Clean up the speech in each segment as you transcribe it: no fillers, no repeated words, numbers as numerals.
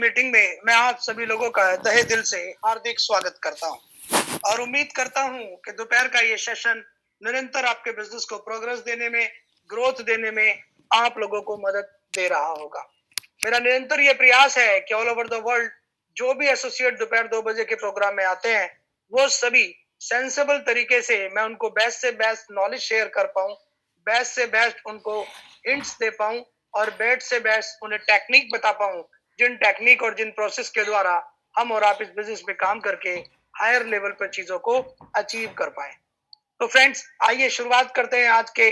Meeting में मैं आप सभी लोगों का तहे दिल से हार्दिक स्वागत करता हूं और उम्मीद करता हूं कि दोपहर का ये सेशन निरंतर आपके बिजनेस को प्रोग्रेस देने में, ग्रोथ देने में आप लोगों को मदद दे रहा होगा। मेरा निरंतर ये प्रयास है कि ऑल ओवर द वर्ल्ड जो भी एसोसिएट दोपहर 2 बजे के प्रोग्राम में आते हैं, वो सभी सेंसिबल तरीके से मैं उनको बेस्ट से बेस्ट नॉलेज शेयर कर पाऊं, बेस्ट से बेस्ट उनको हिंट्स दे पाऊं और बेस्ट से बेस्ट उन्हें टेक्निक बता पाऊं, जिन टेक्निक और जिन प्रोसेस के द्वारा हम और आप इस बिजनेस में काम करके हायर लेवल पर चीजों को अचीव कर पाए। तो फ्रेंड्स, आइए शुरुआत करते हैं आज के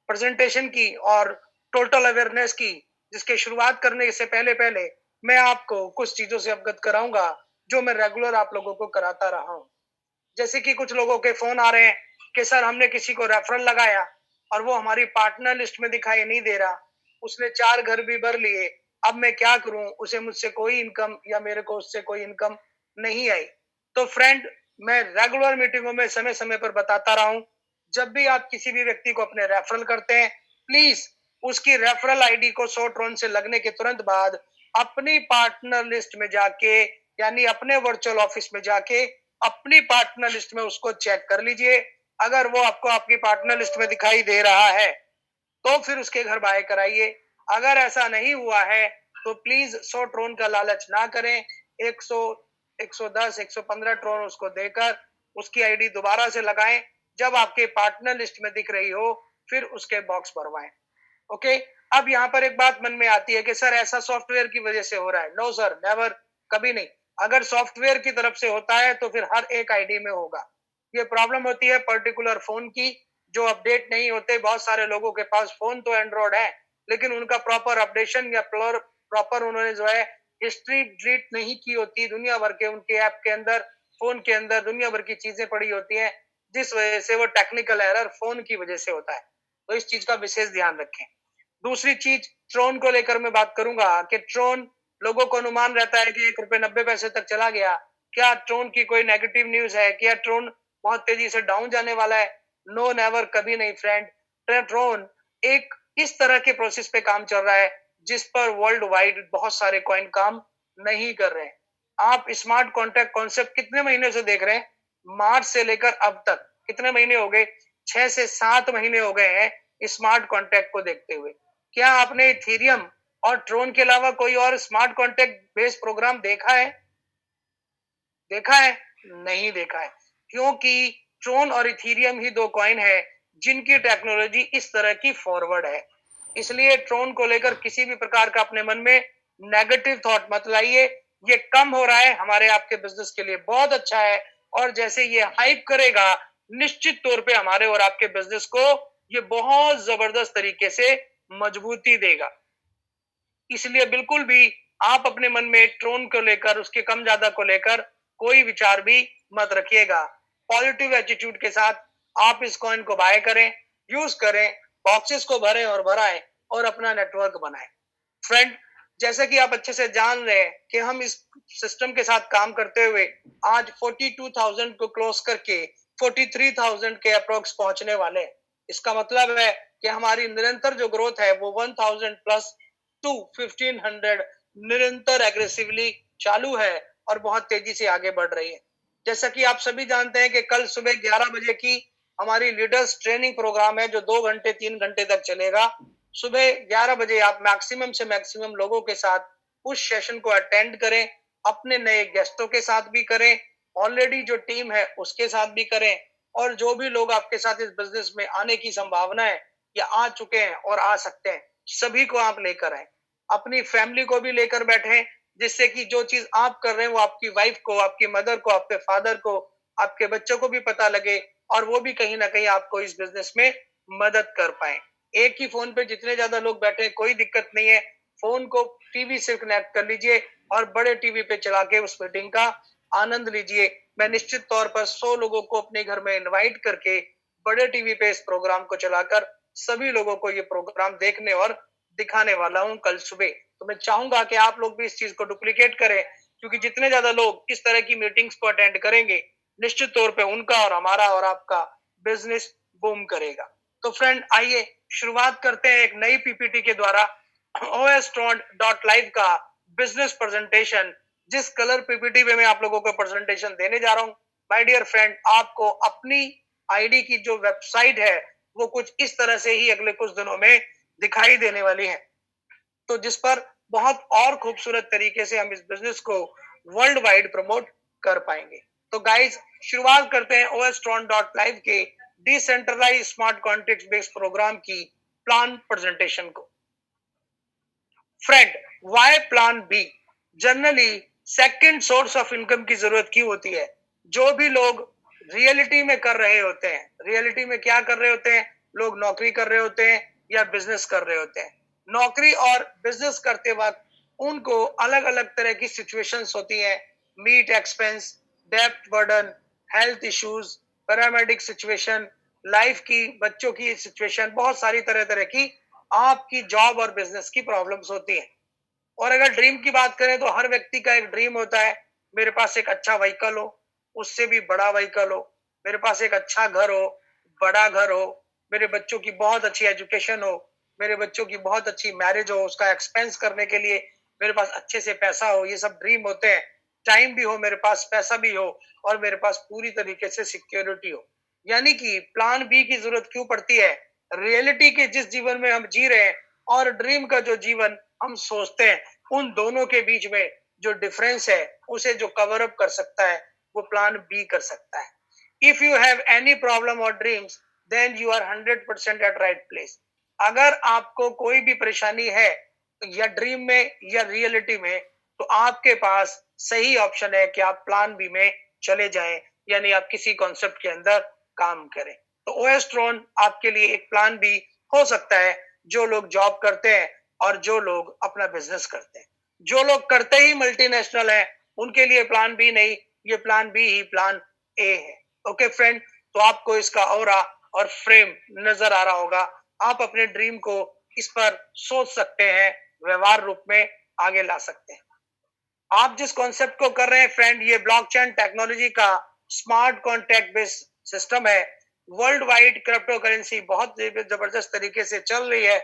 प्रेजेंटेशन की और टोटल अवेयरनेस की, जिसके शुरुआत करने से पहले पहले मैं आपको कुछ चीजों से अवगत कराऊंगा जो मैं रेगुलर आप लोगों को कराता रहा हूं। जैसे कि कुछ लोगों के फोन आ रहे हैं कि सर हमने किसी को रेफरल लगाया और वो हमारी पार्टनर लिस्ट में दिखाई नहीं दे रहा, उसने 4 घर भी भर लिए, अब मैं क्या करूं, उसे मुझसे कोई इनकम या मेरे को उससे कोई इनकम नहीं आई। तो फ्रेंड, मैं रेगुलर मीटिंगों में समय समय पर बताता रहा हूं, जब भी आप किसी भी व्यक्ति को अपने रेफरल करते हैं, प्लीज उसकी रेफरल आईडी को 100 ट्रोन से लगने के तुरंत बाद अपनी पार्टनर लिस्ट में जाके, यानी अपने वर्चुअल ऑफिस में जाके अपनी पार्टनर लिस्ट में उसको चेक कर लीजिए। अगर वो आपको आपकी पार्टनर लिस्ट में दिखाई दे रहा है तो फिर उसके घर बाय कराइए। अगर ऐसा नहीं हुआ है तो प्लीज 100 ट्रोन का लालच ना करें, 100, 110, 115 ट्रोन उसको देकर उसकी आईडी दोबारा से लगाएं। जब आपके पार्टनर लिस्ट में दिख रही हो फिर उसके बॉक्स भरवाएं। ओके, अब यहाँ पर एक बात मन में आती है कि सर ऐसा सॉफ्टवेयर की वजह से हो रहा है। नो सर, नेवर, कभी नहीं। अगर सॉफ्टवेयर की तरफ से होता है तो फिर हर एक आईडी में होगा। ये प्रॉब्लम होती है पर्टिकुलर फोन की, जो अपडेट नहीं होते। बहुत सारे लोगों के पास फोन तो एंड्रॉइड है, लेकिन उनका प्रॉपर अपडेशन या प्रॉपर उन्होंने जो है हिस्ट्री डिलीट नहीं की होती। दुनिया भर के उनके ऐप के अंदर, फोन के अंदर दुनिया भर की चीजें पड़ी होती हैं, जिस वजह से वो टेक्निकल एरर फोन की वजह से होता है। तो इस चीज का विशेष ध्यान रखें। दूसरी चीज, ट्रोन को लेकर मैं बात करूंगा कि ट्रोन, लोगों को अनुमान रहता है कि 1 रुपए 90 पैसे तक चला गया। क्या ट्रोन की कोई नेगेटिव न्यूज है? क्या ट्रोन बहुत तेजी से डाउन जाने वाला है? नो, नेवर, कभी नहीं फ्रेंड। ट्रोन एक इस तरह के प्रोसेस पे काम चल रहा है जिस पर वर्ल्ड वाइड बहुत सारे कॉइन काम नहीं कर रहे हैं। आप स्मार्ट कॉन्ट्रैक्ट कॉन्सेप्ट कितने महीने से देख रहे हैं? मार्च से लेकर अब तक कितने महीने हो गए? 6 से 7 महीने हो गए हैं स्मार्ट कॉन्ट्रैक्ट को देखते हुए। क्या आपने इथेरियम और ट्रोन के अलावा कोई और स्मार्ट कॉन्ट्रैक्ट बेस्ड प्रोग्राम देखा है? देखा है? नहीं देखा है, क्योंकि ट्रोन और इथेरियम ही 2 कॉइन है जिनकी टेक्नोलॉजी इस तरह की फॉरवर्ड है। इसलिए ट्रोन को लेकर किसी भी प्रकार का अपने मन में नेगेटिव थॉट मत लाइए। ये कम हो रहा है, हमारे आपके बिजनेस के लिए बहुत अच्छा है, और जैसे ये हाइप करेगा, निश्चित तौर पे हमारे और आपके बिजनेस को ये बहुत जबरदस्त तरीके से मजबूती देगा। इसलिए बिल्कुल भी आप अपने मन में ट्रोन को लेकर, उसके कम ज्यादा को लेकर कोई विचार भी मत रखिएगा। पॉजिटिव एटीट्यूड के साथ आप इस कॉइन को बाय करें, यूज करें, बॉक्सेस को भरें और भराएं और अपना नेटवर्क बनाएं। फ्रेंड, जैसे कि आप अच्छे से जान रहे हैं कि हम इस सिस्टम के साथ काम करते हुए आज 42,000 को क्लोज करके 43,000 के अप्रोक्स पहुंचने वाले हैं। इसका मतलब है कि हमारी निरंतर जो ग्रोथ है वो 1000 प्लस टू 1500 निरंतर एग्रेसिवली चालू है और बहुत तेजी से आगे बढ़ रही है। जैसा कि आप सभी जानते हैं कि कल सुबह 11 बजे की हमारी लीडर्स ट्रेनिंग प्रोग्राम है, जो 2 घंटे 3 घंटे तक चलेगा। सुबह 11 बजे आप मैक्सिमम से मैक्सिमम लोगों के साथ उस सेशन को अटेंड करें, अपने नए गेस्टों के साथ भी करें, ऑलरेडी जो टीम है उसके साथ भी करें, और जो भी लोग आपके साथ इस बिजनेस में आने की संभावना है या आ चुके हैं और आ सकते हैं, सभी को आप लेकर आए। अपनी फैमिली को भी लेकर बैठे, जिससे कि जो चीज आप कर रहे हैं वो आपकी वाइफ को, आपकी मदर को, आपके फादर को, आपके बच्चों को भी पता लगे और वो भी कहीं ना कहीं आपको इस बिजनेस में मदद कर पाए। एक ही फोन पे जितने ज्यादा लोग बैठे कोई दिक्कत नहीं है, फोन को टीवी से कनेक्ट कर लीजिए और बड़े टीवी पे चला के उस मीटिंग का आनंद लीजिए। मैं निश्चित तौर पर 100 लोगों को अपने घर में इनवाइट करके बड़े टीवी पे इस प्रोग्राम को चलाकर सभी लोगों को ये प्रोग्राम देखने और दिखाने वाला हूँ कल सुबह। तो मैं चाहूंगा कि आप लोग भी इस चीज को डुप्लीकेट करें, क्योंकि जितने ज्यादा लोग इस तरह की मीटिंग्स को अटेंड करेंगे, निश्चित तौर पे उनका और हमारा और आपका बिजनेस बूम करेगा। तो फ्रेंड, आइए शुरुआत करते हैं एक नई पीपीटी के द्वारा OSTrond.live का बिजनेस प्रेजेंटेशन, जिस कलर पीपीटी में मैं आप लोगों को प्रेजेंटेशन देने जा रहा हूं, माय डियर फ्रेंड, आपको अपनी आईडी की जो वेबसाइट है वो कुछ इस तरह से ही अगले कुछ दिनों में दिखाई देने वाली है, तो जिस पर बहुत और खूबसूरत तरीके से हम इस बिजनेस को वर्ल्ड वाइड प्रमोट कर पाएंगे। तो गाइज, शुरुआत करते हैं OSTron.live के decentralize smart contract based program की प्लान प्रेजेंटेशन को। Friend, why plan B? Generally second source of income की जरूरत क्यों होती है? जो भी लोग रियलिटी में कर रहे होते हैं, रियलिटी में क्या कर रहे होते हैं? लोग नौकरी कर रहे होते हैं या बिजनेस कर रहे होते हैं। नौकरी और बिजनेस करते वक्त उनको अलग अलग तरह की सिचुएशंस होती है। मीट एक्सपेंस, डेब्ट burden, health issues, paramedic situation, life की, बच्चों की सिचुएशन, बहुत सारी तरह तरह की आपकी जॉब और बिजनेस की प्रॉब्लम्स होती हैं। और अगर ड्रीम की बात करें तो हर व्यक्ति का एक ड्रीम होता है, मेरे पास एक अच्छा व्हीकल हो, उससे भी बड़ा व्हीकल हो, मेरे पास एक अच्छा घर हो, बड़ा घर हो, मेरे बच्चों की बहुत अच्छी एजुकेशन हो, मेरे बच्चों की बहुत अच्छी मैरिज हो, उसका एक्सपेंस करने के लिए मेरे पास अच्छे से पैसा हो। ये सब ड्रीम होते हैं। टाइम भी हो मेरे पास, पैसा भी हो, और मेरे पास पूरी तरीके से सिक्योरिटी हो। यानी कि प्लान बी की जरूरत क्यों पड़ती है? रियलिटी के जिस जीवन में हम जी रहे हैं और ड्रीम का जो जीवन हम सोचते हैं, उन दोनों के बीच में जो डिफरेंस है उसे जो कवर अप कर सकता है वो प्लान बी कर सकता है। If you have any problem और dreams, then you are 100% at right place. अगर आपको कोई भी परेशानी है या ड्रीम में या रियलिटी में, तो आपके पास सही ऑप्शन है कि आप प्लान बी में चले जाएं, यानी आप किसी कॉन्सेप्ट के अंदर काम करें। तो OSTron आपके लिए एक प्लान बी हो सकता है, जो लोग जॉब करते हैं और जो लोग अपना बिजनेस करते हैं। जो लोग करते ही मल्टीनेशनल है, उनके लिए प्लान बी नहीं, ये प्लान बी ही प्लान ए है। ओके फ्रेंड, तो आपको इसका ऑरा और फ्रेम नजर आ रहा होगा। आप अपने ड्रीम को इस पर सोच सकते हैं, व्यवहार रूप में आगे ला सकते हैं। आप जिस कॉन्सेप्ट को कर रहे हैं फ्रेंड, ये ब्लॉकचेन टेक्नोलॉजी का स्मार्ट कॉन्ट्रैक्ट बेस्ड सिस्टम है। वर्ल्ड वाइड क्रिप्टो करेंसी बहुत जबरदस्त तरीके से चल रही है।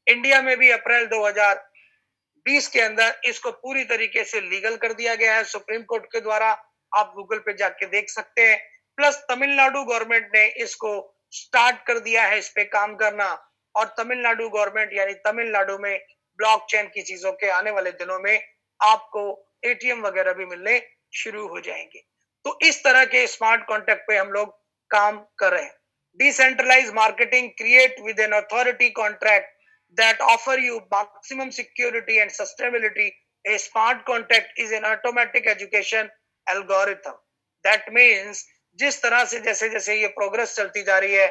इंडिया में भी अप्रैल 2020 के अंदर इसको पूरी तरीके से लीगल कर दिया गया है सुप्रीम कोर्ट के द्वारा। आप गूगल पे जाके देख सकते हैं। प्लस तमिलनाडु गवर्नमेंट ने इसको स्टार्ट कर दिया है इस पे काम करना, और तमिलनाडु गवर्नमेंट यानी तमिलनाडु में ब्लॉकचेन की चीजों के आने वाले दिनों में आपको एटीएम वगैरह भी मिलने शुरू हो जाएंगे। तो इस तरह के स्मार्ट कॉन्ट्रैक्ट पे हम लोग काम कर रहे हैं। Decentralize marketing create with an authority contract that offer you maximum security and sustainability. A smart contract is an automatic education algorithm. That means जिस तरह से जैसे जैसे ये प्रोग्रेस चलती जा रही है,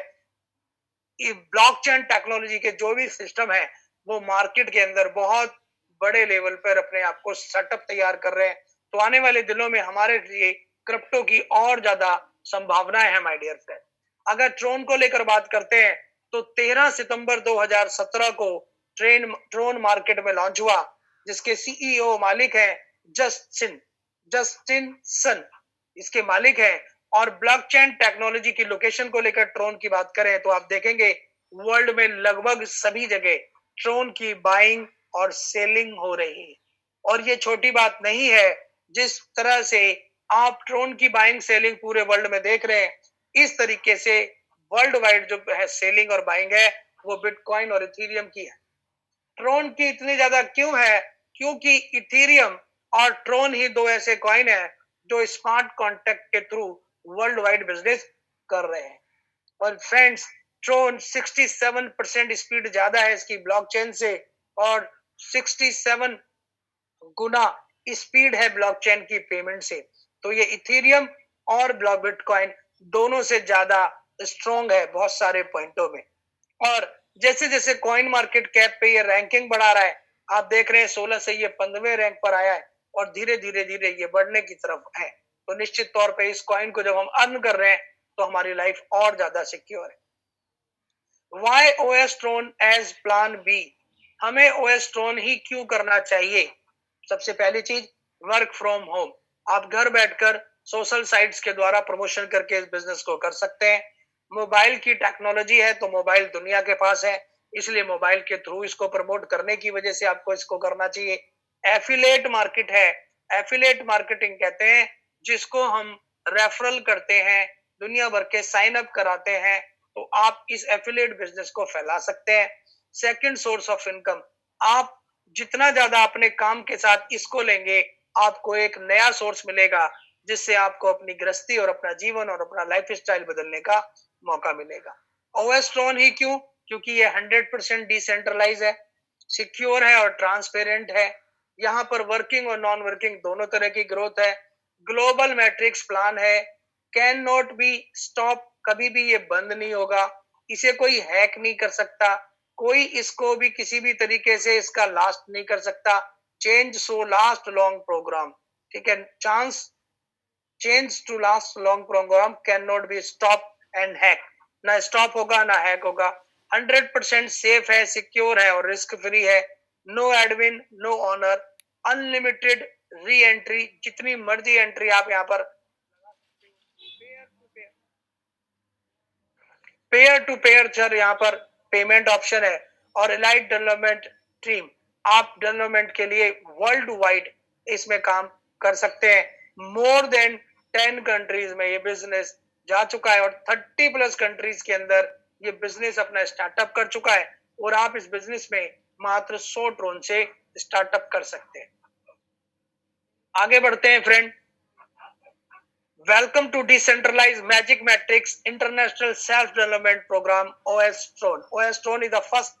ये ब्लॉकचेन टेक्नोलॉजी के जो भी सिस्टम है वो मार्केट के अंदर बहुत बड़े लेवल पर अपने आप को सेटअप तैयार कर रहे हैं। तो आने वाले दिनों में हमारे लिए क्रिप्टो की और ज्यादा संभावनाएं हैं माय डियर फ्रेंड। अगर ट्रोन को लेकर बात करते हैं तो 13 सितंबर 2017 को ट्रोन मार्केट में लॉन्च हुआ, जिसके सीईओ मालिक हैं जस्टिन सन, इसके मालिक हैं। और ब्लॉकचेन टेक्नोलॉजी की लोकेशन को लेकर ट्रोन की बात करें तो आप देखेंगे वर्ल्ड में लगभग सभी जगह ट्रोन की बाइंग और सेलिंग हो रही है। और ये छोटी बात नहीं है, जिस तरह से आप ट्रोन की बाइंग सेलिंग पूरे वर्ल्ड में देख रहे हैं, इस तरीके से वर्ल्ड वाइड जो है सेलिंग और बाइंग है वो बिटकॉइन और इथेरियम की है। ट्रोन की इतनी ज्यादा क्यों है? क्योंकि इथेरियम और ट्रोन ही दो ऐसे कॉइन है जो स्मार्ट कॉन्ट्रैक्ट के थ्रू वर्ल्ड वाइड बिजनेस कर रहे हैं। और फ्रेंड्स, ट्रोन 67% स्पीड ज्यादा है इसकी ब्लॉकचेन से, और 67 गुना स्पीड है ब्लॉकचेन की पेमेंट से। तो ये इथेरियम और ब्लॉक बिटकॉइन दोनों से ज्यादा स्ट्रॉन्ग है बहुत सारे पॉइंटों में। और जैसे जैसे कॉइन मार्केट कैप पे ये रैंकिंग बढ़ा रहा है, आप देख रहे हैं 16 से ये 15वें रैंक पर आया है और धीरे धीरे धीरे ये बढ़ने की तरफ है। तो निश्चित तौर पे इस कॉइन को जब हम अर्न कर रहे हैं तो हमारी लाइफ और ज्यादा सिक्योर है। Why OSTron as plan B? हमें OSTron ही क्यों करना चाहिए? सबसे पहली चीज, वर्क फ्रॉम होम। आप घर बैठकर सोशल साइट्स के द्वारा प्रमोशन करके इस बिजनेस को कर सकते हैं। मोबाइल की टेक्नोलॉजी है तो मोबाइल दुनिया के पास है, इसलिए मोबाइल के थ्रू इसको प्रमोट करने की वजह से आपको इसको करना चाहिए। एफिलिएट मार्केट है, एफिलिएट मार्केटिंग कहते हैं जिसको हम रेफरल करते हैं, दुनिया भर के साइन अप कराते हैं, तो आप इस एफिलिएट बिजनेस को फैला सकते हैं। सेकंड सोर्स ऑफ इनकम, आप जितना ज्यादा अपने काम के साथ इसको लेंगे, आपको एक नया सोर्स मिलेगा जिससे आपको अपनी गृहस्थी और अपना जीवन और अपना लाइफस्टाइल बदलने का मौका मिलेगा। ओएसट्रॉन ही क्यों? क्योंकि ये 100% डिसेंट्रलाइज है, सिक्योर है और ट्रांसपेरेंट है। यहाँ पर वर्किंग और नॉन वर्किंग दोनों तरह की ग्रोथ है। ग्लोबल मैट्रिक्स प्लान है, कैन नॉट बी स्टॉप, कभी भी ये बंद नहीं होगा, इसे कोई हैक नहीं कर सकता, कोई इसको भी किसी भी तरीके से इसका लास्ट नहीं कर सकता। Change so last long program, ठीक है, chance change to last long program can not be stop and hack, ना स्टॉप होगा ना हैक होगा। 100% सेफ है, सिक्योर है और रिस्क फ्री है। No admin, no owner, unlimited re entry, जितनी मर्जी एंट्री आप यहाँ पर, पेयर टू पेयर सर यहाँ पर पेमेंट ऑप्शन है। और एलाइट डेवलपमेंट टीम, आप डेवलपमेंट के लिए वर्ल्ड वाइड इसमें काम कर सकते हैं। मोर देन 10 कंट्रीज में ये बिजनेस जा चुका है और 30+ कंट्रीज के अंदर ये बिजनेस अपना स्टार्टअप कर चुका है और आप इस बिजनेस में मात्र 100 ड्रोन से स्टार्टअप कर सकते हैं। आगे बढ़ते हैं friend. Welcome to Decentralized Magic Matrix International Self-Development Program, OSTRON. OSTRON is the first,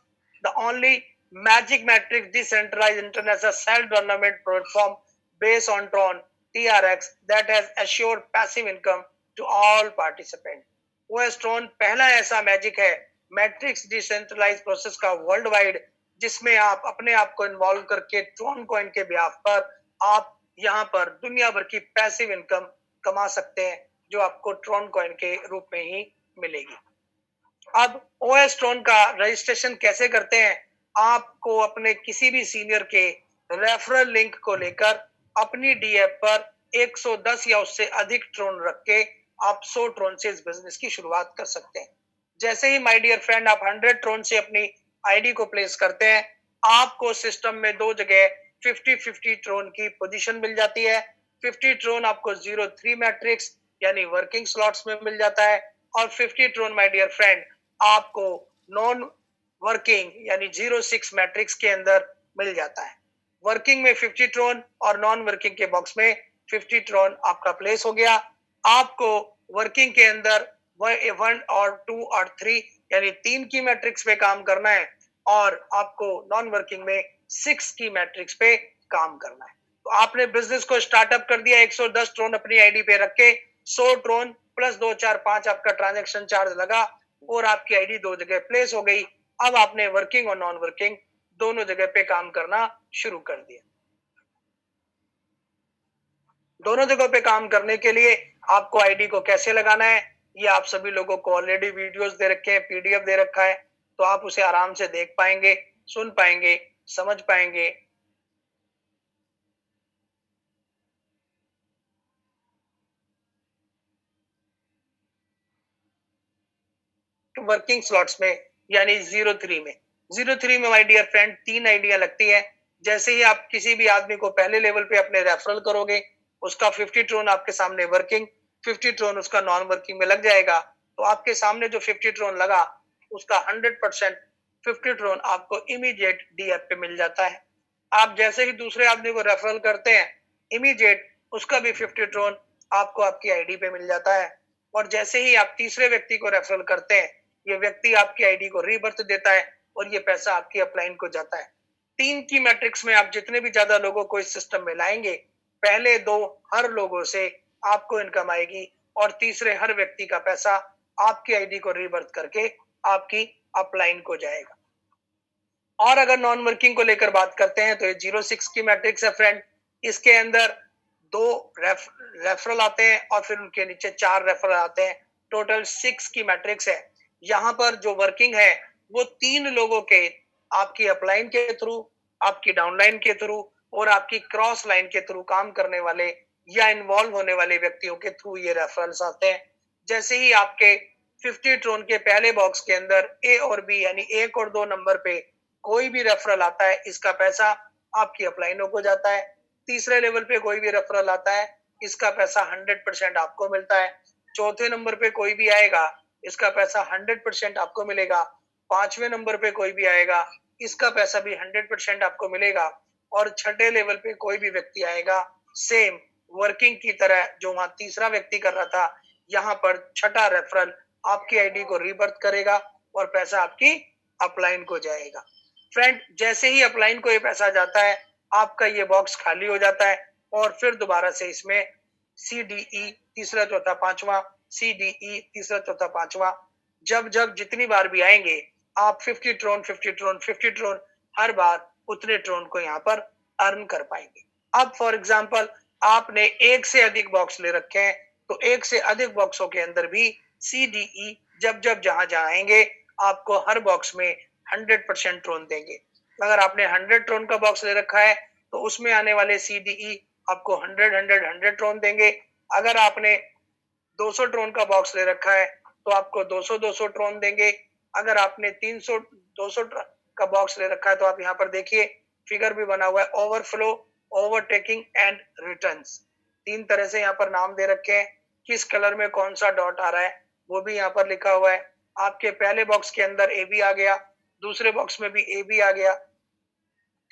the only Magic Matrix Decentralized International Self-Development Platform based on Tron TRX that has assured passive income to all participants. OSTRON पहला ऐसा magic है matrix decentralise process का world wide, जिसमें आप अपने आप को involve करके ट्रॉन कॉइन के ब्याह पर आप यहाँ पर दुनिया भर की पैसिव इनकम कमा सकते हैं, जो आपको ट्रॉन कॉइन के रूप में ही मिलेगी। अब ओएस ट्रॉन का रजिस्ट्रेशन कैसे करते हैं? आपको अपने किसी भी सीनियर के रेफरल लिंक को लेकर अपनी डीएफ पर 110 या उससे अधिक ट्रॉन रख के आप 100 ट्रॉन से इस बिजनेस की शुरुआत कर सकते हैं। जैसे ही माय डियर फ्रेंड आप 100 ट्रॉन से अपनी आईडी को प्लेस करते हैं, आपको सिस्टम में दो जगह 50-50 ट्रॉन की पोजीशन मिल जाती है। 50 ट्रोन आपको 03 मैट्रिक्स यानी वर्किंग स्लॉट्स में मिल जाता है और 50 ट्रोन माय डियर फ्रेंड आपको नॉन वर्किंग यानी 06 मैट्रिक्स के अंदर मिल जाता है। वर्किंग में 50 ट्रोन और नॉन वर्किंग के बॉक्स में 50 ट्रोन आपका प्लेस हो गया। आपको वर्किंग के अंदर 1 और 2 और 3 यानी 3 की मैट्रिक्स पे काम करना है और आपको नॉन वर्किंग में 6 की मैट्रिक्स पे काम करना है। तो आपने बिजनेस को स्टार्टअप कर दिया, 110 ट्रोन अपनी आईडी पे रख के 100 ट्रोन प्लस 2 4 5 आपका ट्रांजैक्शन चार्ज लगा और आपकी आईडी दो जगह प्लेस हो गई। अब आपने वर्किंग और नॉन वर्किंग दोनों जगह पे काम करना शुरू कर दिया। दोनों जगह पे काम करने के लिए आपको आईडी को कैसे लगाना है, ये आप सभी लोगों को ऑलरेडी वीडियोस दे रखे हैं, पीडीएफ दे रखा है, तो आप उसे आराम से देख पाएंगे, सुन पाएंगे, समझ पाएंगे। वर्किंग स्लॉट्स में यानी 03 में माय डियर फ्रेंड 3 आइडिया लगती है। जैसे ही आप किसी भी आदमी को पहले लेवल पे अपने रेफरल करोगे, उसका 50 ट्रोन आपके सामने वर्किंग, 50 ट्रोन उसका नॉन वर्किंग में लग जाएगा, तो आपके सामने जो 50 ट्रोन लगा उसका 100% 50 ट्रोन आपको इमीडिएट डीएफ पे मिल जाता है। आप जैसे ही दूसरे आदमी को रेफरल करते हैं, इमीडिएट उसका भी 50 ट्रोन आपको आपकी आईडी पे मिल जाता है। और जैसे ही आप तीसरे व्यक्ति को रेफरल करते हैं, ये व्यक्ति आपकी आईडी को रीबर्थ देता है और ये पैसा आपकी अपलाइन को जाता है। 3 की मैट्रिक्स में आप जितने भी ज्यादा लोगों को इस सिस्टम में लाएंगे, पहले 2 हर लोगों से आपको इनकम आएगी और तीसरे हर व्यक्ति का पैसा आपकी आईडी को रीबर्थ करके आपकी अपलाइन को जाएगा। और अगर नॉन वर्किंग को लेकर बात करते हैं तो ये 06 की मैट्रिक्स है फ्रेंड। इसके अंदर 2 रेफरल आते हैं और फिर उनके नीचे 4 रेफरल आते हैं, टोटल 6 की मैट्रिक्स है। यहाँ पर जो वर्किंग है वो 3 लोगों के, आपकी अपलाइन के थ्रू, आपकी डाउनलाइन के थ्रू और आपकी क्रॉस लाइन के थ्रू काम करने वाले या इन्वॉल्व होने वाले व्यक्तियों के थ्रू ये रेफरल्स आते हैं। जैसे ही आपके 50 ट्रोन के पहले बॉक्स के अंदर ए और बी यानी 1 और 2 नंबर पे कोई भी रेफरल आता है, इसका पैसा आपकी अपलाइनों को जाता है। तीसरे लेवल पे कोई भी रेफरल आता है, इसका पैसा 100% आपको मिलता है। चौथे नंबर पे कोई भी आएगा, इसका पैसा 100% आपको मिलेगा। पांचवें नंबर पे कोई भी आएगा, इसका पैसा भी 100% आपको मिलेगा। और छठे लेवल पे कोई भी व्यक्ति आएगा, सेम वर्किंग की तरह जो वहां तीसरा व्यक्ति कर रहा था, यहाँ पर छठा रेफरल आपकी आईडी को रीबर्थ करेगा और पैसा आपकी अपलाइन को जाएगा। फ्रेंड, जैसे ही अपलाइन को ये पैसा जाता है, आपका ये बॉक्स खाली हो जाता है और फिर दोबारा से इसमें CDE तीसरा चौथा पांचवा, CDE तीसरा चौथा पांचवा, जब जब जितनी बार भी आएंगे, आप 50 ट्रोन 50 ट्रोन 50 ट्रोन हर बार उतने ट्रोन को यहाँ पर अर्न कर पाएंगे। अब फॉर एग्जाम्पल आपने एक से अधिक बॉक्स ले रखे हैं, तो एक से अधिक बॉक्सों के अंदर भी CDE जब जब जहां जहां आएंगे, आपको हर बॉक्स में 100% ट्रोन देंगे। अगर आपने 100 ट्रोन का बॉक्स ले रखा है, तो उसमें आने वाले CDE आपको 100 ट्रोन देंगे। अगर आपने 200 ट्रोन का बॉक्स ले रखा है, तो आपको 200 ट्रोन देंगे। अगर आपने 200 का बॉक्स ले रखा है, तो आप यहाँ पर देखिए फिगर भी बना हुआ है, ओवरफ्लो, ओवरटेकिंग एंड रिटर्न्स। तीन तरह से यहाँ पर नाम दे रखे हैं। किस कलर में कौन सा डॉट आ रहा है वो भी यहाँ पर लिखा हुआ है। आपके पहले बॉक्स के अंदर AB आ गया, दूसरे बॉक्स में भी AB आ गया,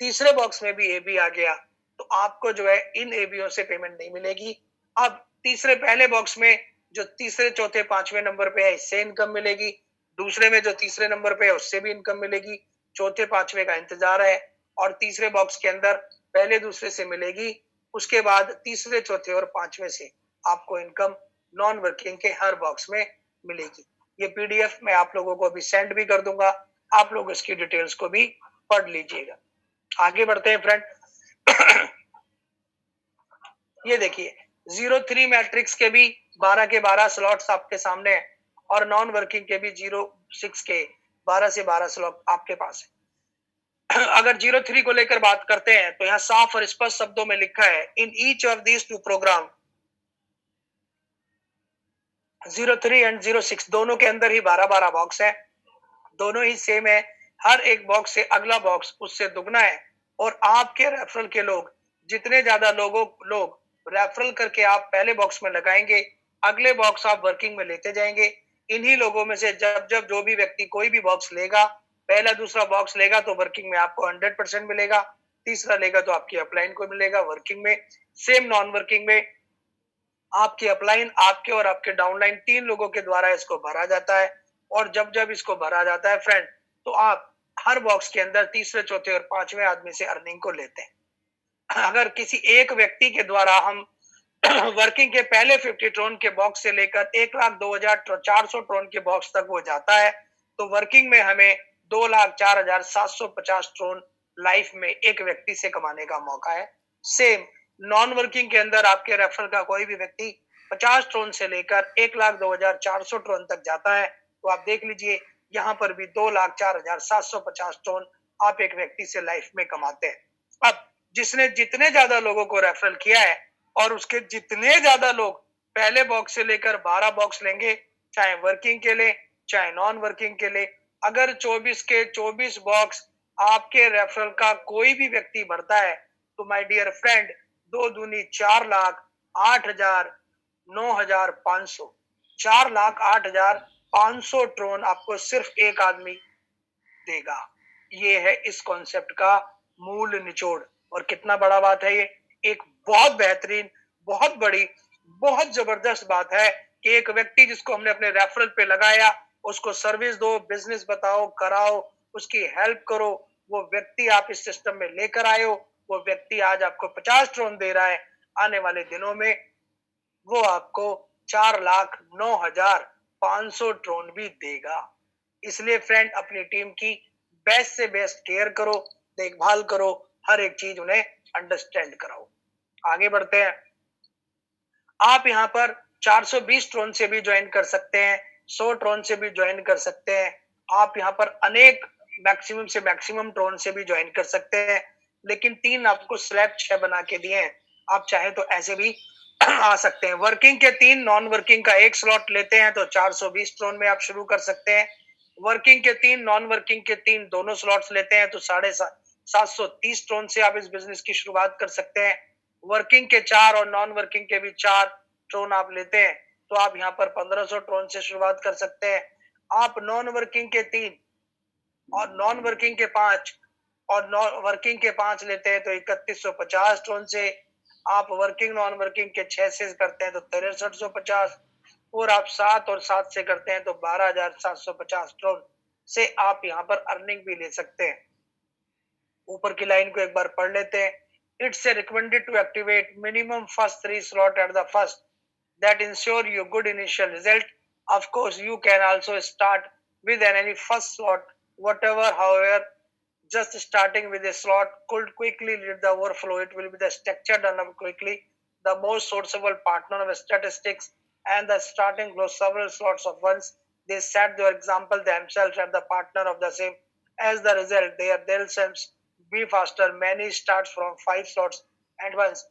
तीसरे बॉक्स में भी AB आ गया, तो आपको जो है इन ABओ से पेमेंट नहीं मिलेगी। अब तीसरे पहले बॉक्स में जो तीसरे चौथे पांचवें नंबर पे है, इससे इनकम मिलेगी। दूसरे में जो तीसरे नंबर पे है, उससे भी इनकम मिलेगी। चौथे पांचवें का इंतजार है। और तीसरे बॉक्स के अंदर पहले दूसरे से मिलेगी। उसके बाद तीसरे चौथे और पांचवें से आपको इनकम नॉन वर्किंग के हर बॉक्स में मिलेगी। ये PDF मैं आप लोगों को अभी सेंड भी कर दूंगा, आप लोग इसकी डिटेल्स को भी पढ़ लीजिएगा। आगे बढ़ते हैं फ्रेंड। ये देखिए 03 मैट्रिक्स के भी 12 के 12 स्लॉट्स आपके सामने है और नॉन वर्किंग के भी 06 के 12 से 12 स्लॉट आपके पास है। अगर 03 को लेकर बात करते हैं, तो यहाँ साफ और स्पष्ट शब्दों में लिखा है, in each of these two program 03 एंड 06 दोनों के अंदर ही 12-12 बॉक्स है। दोनों ही सेम है। हर एक बॉक्स से अगला बॉक्स उससे दुगना है। और आपके रेफरल के लोग जितने ज्यादा लोग रेफरल करके आप पहले बॉक्स में लगाएंगे, अगले बॉक्स आप वर्किंग में लेते जाएंगे। इन्हीं लोगों में से जब जब जो भी व्यक्ति कोई भी बॉक्स लेगा, पहला दूसरा बॉक्स लेगा, तो वर्किंग में आपको 100% मिलेगा। तीसरा लेगा तो आपकी अपलाइन को मिलेगा वर्किंग में। सेम नॉन वर्किंग में आपकी अपलाइन, आपके और आपके डाउनलाइन, तीन लोगों के द्वारा इसको भरा जाता है। और जब जब इसको भरा जाता है फ्रेंड, तो आप हर बॉक्स के अंदर तीसरे चौथे और पांचवें आदमी से अर्निंग को लेते हैं। अगर किसी एक व्यक्ति के द्वारा हम वर्किंग के पहले 50 ट्रोन के बॉक्स से लेकर 1,02,400 ट्रोन के बॉक्स तक वो जाता है, तो वर्किंग में हमें 2,04,750 ट्रोन लाइफ में एक व्यक्ति से कमाने का मौका है। सेम नॉन वर्किंग के अंदर आपके रेफरल का कोई भी व्यक्ति 50 ट्रोन से लेकर 1,02,400 ट्रोन तक जाता है, तो आप देख लीजिए यहाँ पर भी 2,04,750 ट्रोन आप एक व्यक्ति से लाइफ में कमाते हैं। अब जिसने जितने ज्यादा लोगों को रेफरल किया है और उसके जितने ज्यादा लोग पहले बॉक्स से लेकर 12 बॉक्स लेंगे, चाहे वर्किंग के लिए चाहे नॉन वर्किंग के लिए, अगर 24 के 24 बॉक्स आपके रेफरल का कोई भी व्यक्ति भरता है, तो माय डियर फ्रेंड 2 दूनी 4,08,9,500 4,08,500 ट्रोन आपको सिर्फ एक आदमी देगा। ये है इस कॉन्सेप्ट का मूल निचोड़। और कितना बड़ा बात है ये, एक बहुत बेहतरीन, बहुत बड़ी, बहुत जबरदस्त बात है कि एक व्यक्ति जिसको हमने अपने रेफरल पे लगाया, उसको सर्विस दो, बिजनेस बताओ, कराओ, उसकी हेल्प करो, वो व्यक्ति आप इस सिस्टम में लेकर आए हो, वो व्यक्ति आज आपको 50 ट्रोन दे रहा है। आने वाले दिनों में वो आपको 4,09,500 ट्रोन भी देगा। इसलिए फ्रेंड अपनी टीम की बेस्ट से बेस्ट केयर करो, देखभाल करो, हर एक चीज उन्हें अंडरस्टैंड कराओ। आगे बढ़ते हैं। आप यहाँ पर 420 ट्रोन से भी ज्वाइन कर सकते हैं, 100 ट्रोन से भी ज्वाइन कर सकते हैं। आप यहाँ पर अनेक मैक्सिमम से मैक्सिमम ट्रोन से भी ज्वाइन कर सकते हैं, लेकिन 3 आपको स्लैब 6 बना के दिए हैं। आप चाहे तो ऐसे भी आ सकते हैं। वर्किंग के 3, नॉन वर्किंग का 1 स्लॉट लेते हैं तो 420 ट्रोन में आप शुरू कर सकते हैं। वर्किंग के 3, नॉन वर्किंग के 3 दोनों स्लॉट्स लेते हैं तो 730 ट्रोन से आप इस बिजनेस की शुरुआत कर सकते हैं। वर्किंग के 4 और नॉन वर्किंग के भी 4 ट्रोन आप लेते हैं तो आप यहाँ पर 1500 ट्रोन से शुरुआत कर सकते हैं। आप नॉन वर्किंग के 3 और नॉन वर्किंग के 5 और नॉन वर्किंग के 5 लेते हैं तो 3150 ट्रोन से, आप वर्किंग नॉन वर्किंग के 6 से करते हैं तो 6350 और आप 7 और 7 से करते हैं तो 12750 ट्रोन से आप यहाँ पर अर्निंग भी ले सकते हैं। ऊपर की लाइन को एक बार पढ़ लेते हैं। It's recommended to activate minimum first 3 slot at the first that ensure you good initial result. Of course, you can also start with any first slot, whatever. However, just starting with a slot could quickly lead the overflow. It will be the structure done up quickly. The most sourceable partner of statistics and the starting close several slots of once. They set their example themselves and the partner of the same. As the result, they are themselves be faster. Many starts from 5 slots at once.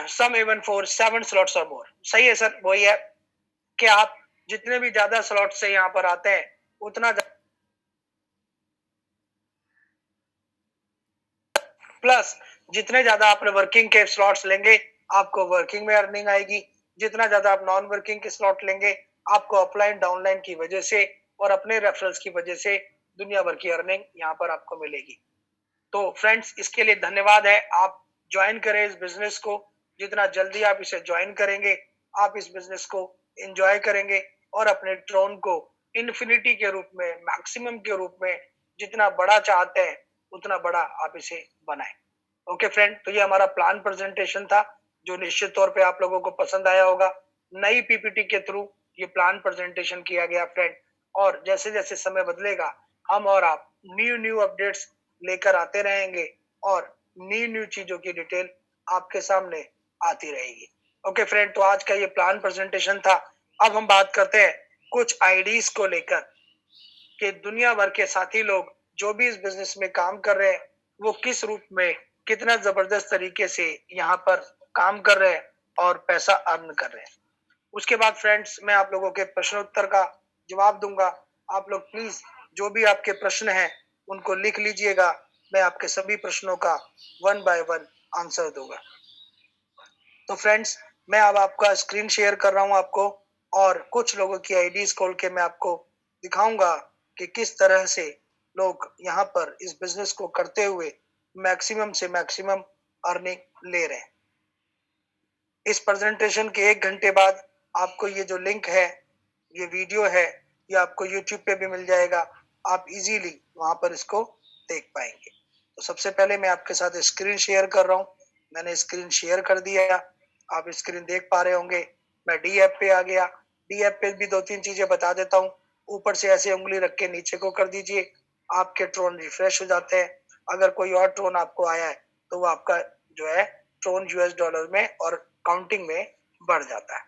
Some even for 7 slots or more. सही है sir, वही है कि आप जितने भी ज्यादा slot से यहाँ पर आते हैं उतना प्लस जितने ज्यादा आपने वर्किंग के स्लॉट्स लेंगे आपको वर्किंग में अर्निंग आएगी, जितना ज्यादा आप नॉन वर्किंग के स्लॉट लेंगे आपको अपलाइन डाउनलाइन की वजह से और अपने रेफरल्स की वजह से दुनिया भर की अर्निंग यहाँ पर आपको मिलेगी। तो फ्रेंड्स, इसके लिए धन्यवाद है। आप ज्वाइन करें इस बिजनेस को, जितना जल्दी आप इसे ज्वाइन करेंगे आप इस बिजनेस को एंजॉय करेंगे और अपने ड्रोन को इन्फिनिटी के रूप में, मैक्सिमम के रूप में जितना बड़ा चाहते हैं उतना बड़ा आप इसे बनाएं। ओके फ्रेंड, तो ये हमारा प्लान प्रेजेंटेशन था जो निश्चित तौर पे आप लोगों को पसंद आया होगा। नई पीपीटी के थ्रू ये प्लान प्रेजेंटेशन किया गया फ्रेंड, और जैसे जैसे समय बदलेगा हम और आप न्यू न्यू अपडेट्स लेकर आते रहेंगे और न्यू न्यू चीजों की डिटेल आपके सामने आती रहेगी। ओके फ्रेंड, तो आज का ये प्लान प्रेजेंटेशन था। अब हम बात करते हैं कुछ आईडीज को लेकर कि दुनिया भर के साथी लोग जो भी इस बिजनेस में काम कर रहे हैं वो किस रूप में कितना जबरदस्त तरीके से यहाँ पर काम कर रहे हैं और पैसा अर्न कर रहे हैं। उसके बाद फ्रेंड्स मैं आप लोगों के प्रश्न उत्तर का जवाब दूंगा। आप लोग प्लीज जो भी आपके प्रश्न हैं उनको लिख लीजिएगा, मैं आपके सभी प्रश्नों का 1 by 1 आंसर दूंगा। तो फ्रेंड्स, मैं अब आपका स्क्रीन शेयर कर रहा हूं आपको और कुछ लोगों की आईडीज खोल के मैं आपको दिखाऊंगा कि किस तरह से लोग यहाँ पर इस बिजनेस को करते हुए मैक्सिमम से मैक्सिमम अर्निंग ले रहे हैं। इस प्रेजेंटेशन के 1 घंटे बाद आपको ये जो लिंक है, ये वीडियो है, ये आपको यूट्यूब पे भी मिल जाएगा। आप इजीली वहां पर इसको देख पाएंगे। तो सबसे पहले मैं आपके साथ स्क्रीन शेयर कर रहा हूँ। मैंने स्क्रीन शेयर कर दिया, आप स्क्रीन देख पा रहे होंगे। मैं डी ऐप पे आ गया। डी ऐप पे भी 2-3 चीजें बता देता हूँ। ऊपर से ऐसे उंगली रख के नीचे को कर दीजिए, आपके ट्रोन रिफ्रेश हो जाते हैं। अगर कोई और ट्रोन आपको आया है तो वो आपका जो है ट्रोन यूएस डॉलर में और काउंटिंग में बढ़ जाता है।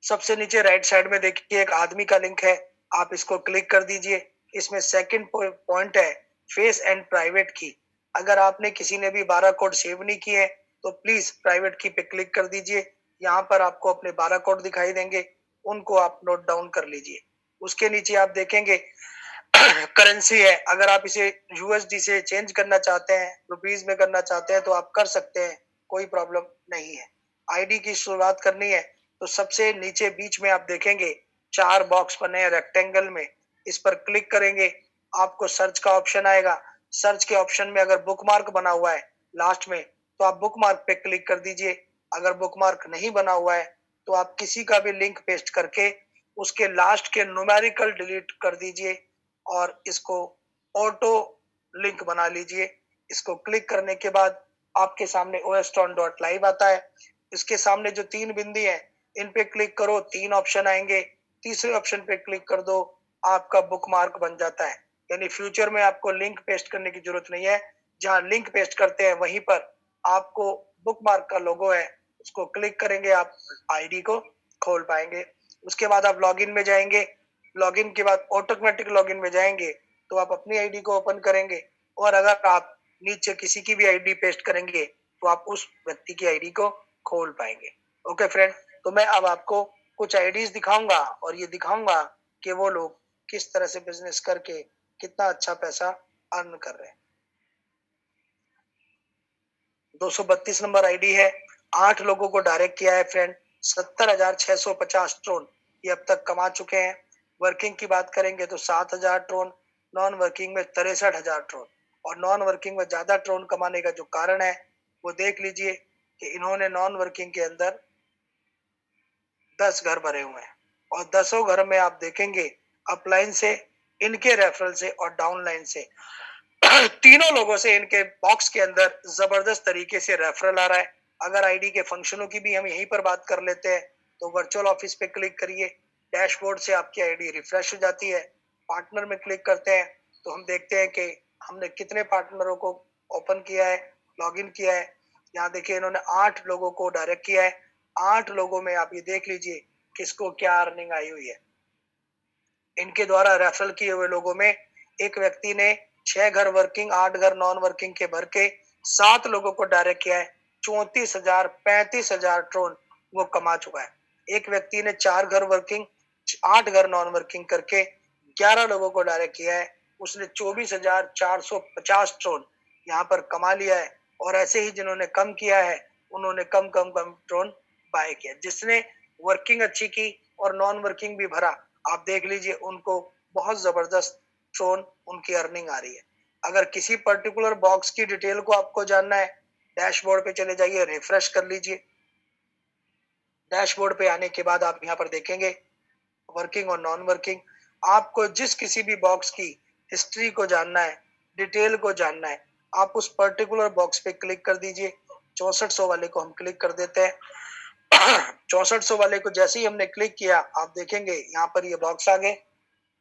सबसे नीचे राइट साइड में देखिए एक आदमी का लिंक है, आप इसको क्लिक कर दीजिए। इसमें सेकंड पॉइंट है फेस एंड प्राइवेट की। अगर आपने किसी ने भी 12 कोड सेव नहीं किए तो प्लीज प्राइवेट की पे क्लिक कर दीजिए। यहाँ पर आपको अपने 12 कोड दिखाई देंगे, उनको आप नोट डाउन कर लीजिए। उसके नीचे आप देखेंगे करेंसी है। अगर आप इसे यूएसडी से चेंज करना चाहते हैं, रुपीज में करना चाहते हैं तो आप कर सकते हैं, कोई प्रॉब्लम नहीं है। आईडी की शुरुआत करनी है तो सबसे नीचे बीच में आप देखेंगे 4 बॉक्स बने हैं रेक्टेंगल में, इस पर क्लिक करेंगे आपको सर्च का ऑप्शन आएगा। सर्च के ऑप्शन में अगर बुकमार्क बना हुआ है लास्ट में तो आप बुकमार्क पे क्लिक कर दीजिए। अगर बुकमार्क नहीं बना हुआ है तो आप किसी का भी लिंक पेस्ट करके उसके लास्ट के न्यूमेरिकल डिलीट कर दीजिए और इसको ऑटो लिंक बना लीजिए। इसको क्लिक करने के बाद आपके सामने oston.live आता है। इसके सामने जो 3 बिंदी है इन पे क्लिक करो, 3 ऑप्शन आएंगे। तीसरे ऑप्शन पे क्लिक कर दो, आपका बुकमार्क बन जाता है। यानी फ्यूचर में आपको लिंक पेस्ट करने की जरूरत नहीं है। जहां लिंक पेस्ट करते हैं वहीं पर आपको बुकमार्क का लोगो है, उसको क्लिक करेंगे आप आईडी को खोल पाएंगे। उसके बाद आप लॉगिन में जाएंगे। लॉगिन के बाद ऑटोमेटिक लॉगिन में जाएंगे तो आप अपनी आईडी को ओपन करेंगे और अगर आप नीचे किसी की भी आईडी पेस्ट करेंगे तो आप उस व्यक्ति की आईडी को खोल पाएंगे। ओके फ्रेंड, तो मैं अब आपको कुछ आईडीज दिखाऊंगा और ये दिखाऊंगा कि वो लोग किस तरह से बिजनेस करके कितना अच्छा पैसा अर्न कर रहे हैं। 232 नंबर आईडी है, 8 लोगों को डायरेक्ट किया है फ्रेंड, 70,650 ट्रोन ये अब तक कमा चुके हैं। वर्किंग की बात करेंगे तो 7,000 ट्रोन, नॉन वर्किंग में 63,000 ट्रोन। और नॉन वर्किंग में ज्यादा ट्रोन कमाने का जो कारण है वो देख लीजिए कि इन्होंने नॉन वर्किंग के अंदर 10 घर भरे हुए हैं और 10 घर में आप देखेंगे अपलाइन से, इनके रेफरल से और डाउनलाइन से तीनों लोगों से इनके बॉक्स के अंदर जबरदस्त तरीके से रेफरल आ रहा है। अगर आईडी के फंक्शनों की भी हम यहीं पर बात कर लेते हैं तो वर्चुअल ऑफिस पे क्लिक करिए, डैशबोर्ड से आपकी आईडी रिफ्रेश हो जाती है। पार्टनर में क्लिक करते हैं तो हम देखते हैं कि हमने कितने पार्टनरों को ओपन किया है, लॉगिन किया है। यहाँ देखिए इन्होंने 8 लोगों को डायरेक्ट किया है। 8 लोगों में आप ये देख लीजिए किसको क्या अर्निंग आई हुई है। इनके द्वारा रेफरल किए हुए लोगों में एक व्यक्ति ने 6 घर वर्किंग, 8 घर नॉन वर्किंग के भर के 7 लोगों को डायरेक्ट किया है। 34,000 35,000 ट्रोन वो कमा चुका है। एक व्यक्ति ने 4 घर वर्किंग, 8 घर नॉन वर्किंग करके 11 लोगों को डायरेक्ट किया है। उसने 24,450 ट्रोन यहाँ पर कमा लिया है। और ऐसे ही जिन्होंने कम किया है उन्होंने कम कम कम ट्रोन बाय किया। जिसने वर्किंग अच्छी की और नॉन वर्किंग भी भरा, आप देख लीजिए उनको बहुत जबरदस्त ट्रोन उनकी अर्निंग आ रही है। अगर किसी पर्टिकुलर बॉक्स की डिटेल को आपको जानना है, डैशबोर्ड पे चले जाइए, रिफ्रेश कर लीजिए। डैशबोर्ड पे आने के बाद आप यहाँ पर देखेंगे वर्किंग और नॉन वर्किंग। आपको जिस किसी भी बॉक्स की हिस्ट्री को जानना है, डिटेल को जानना है, आप उस पर्टिकुलर बॉक्स पे क्लिक कर दीजिए। 6400 वाले को हम क्लिक कर देते हैं। 6400 वाले को जैसे ही हमने क्लिक किया आप देखेंगे यहाँ पर ये बॉक्स आ गए।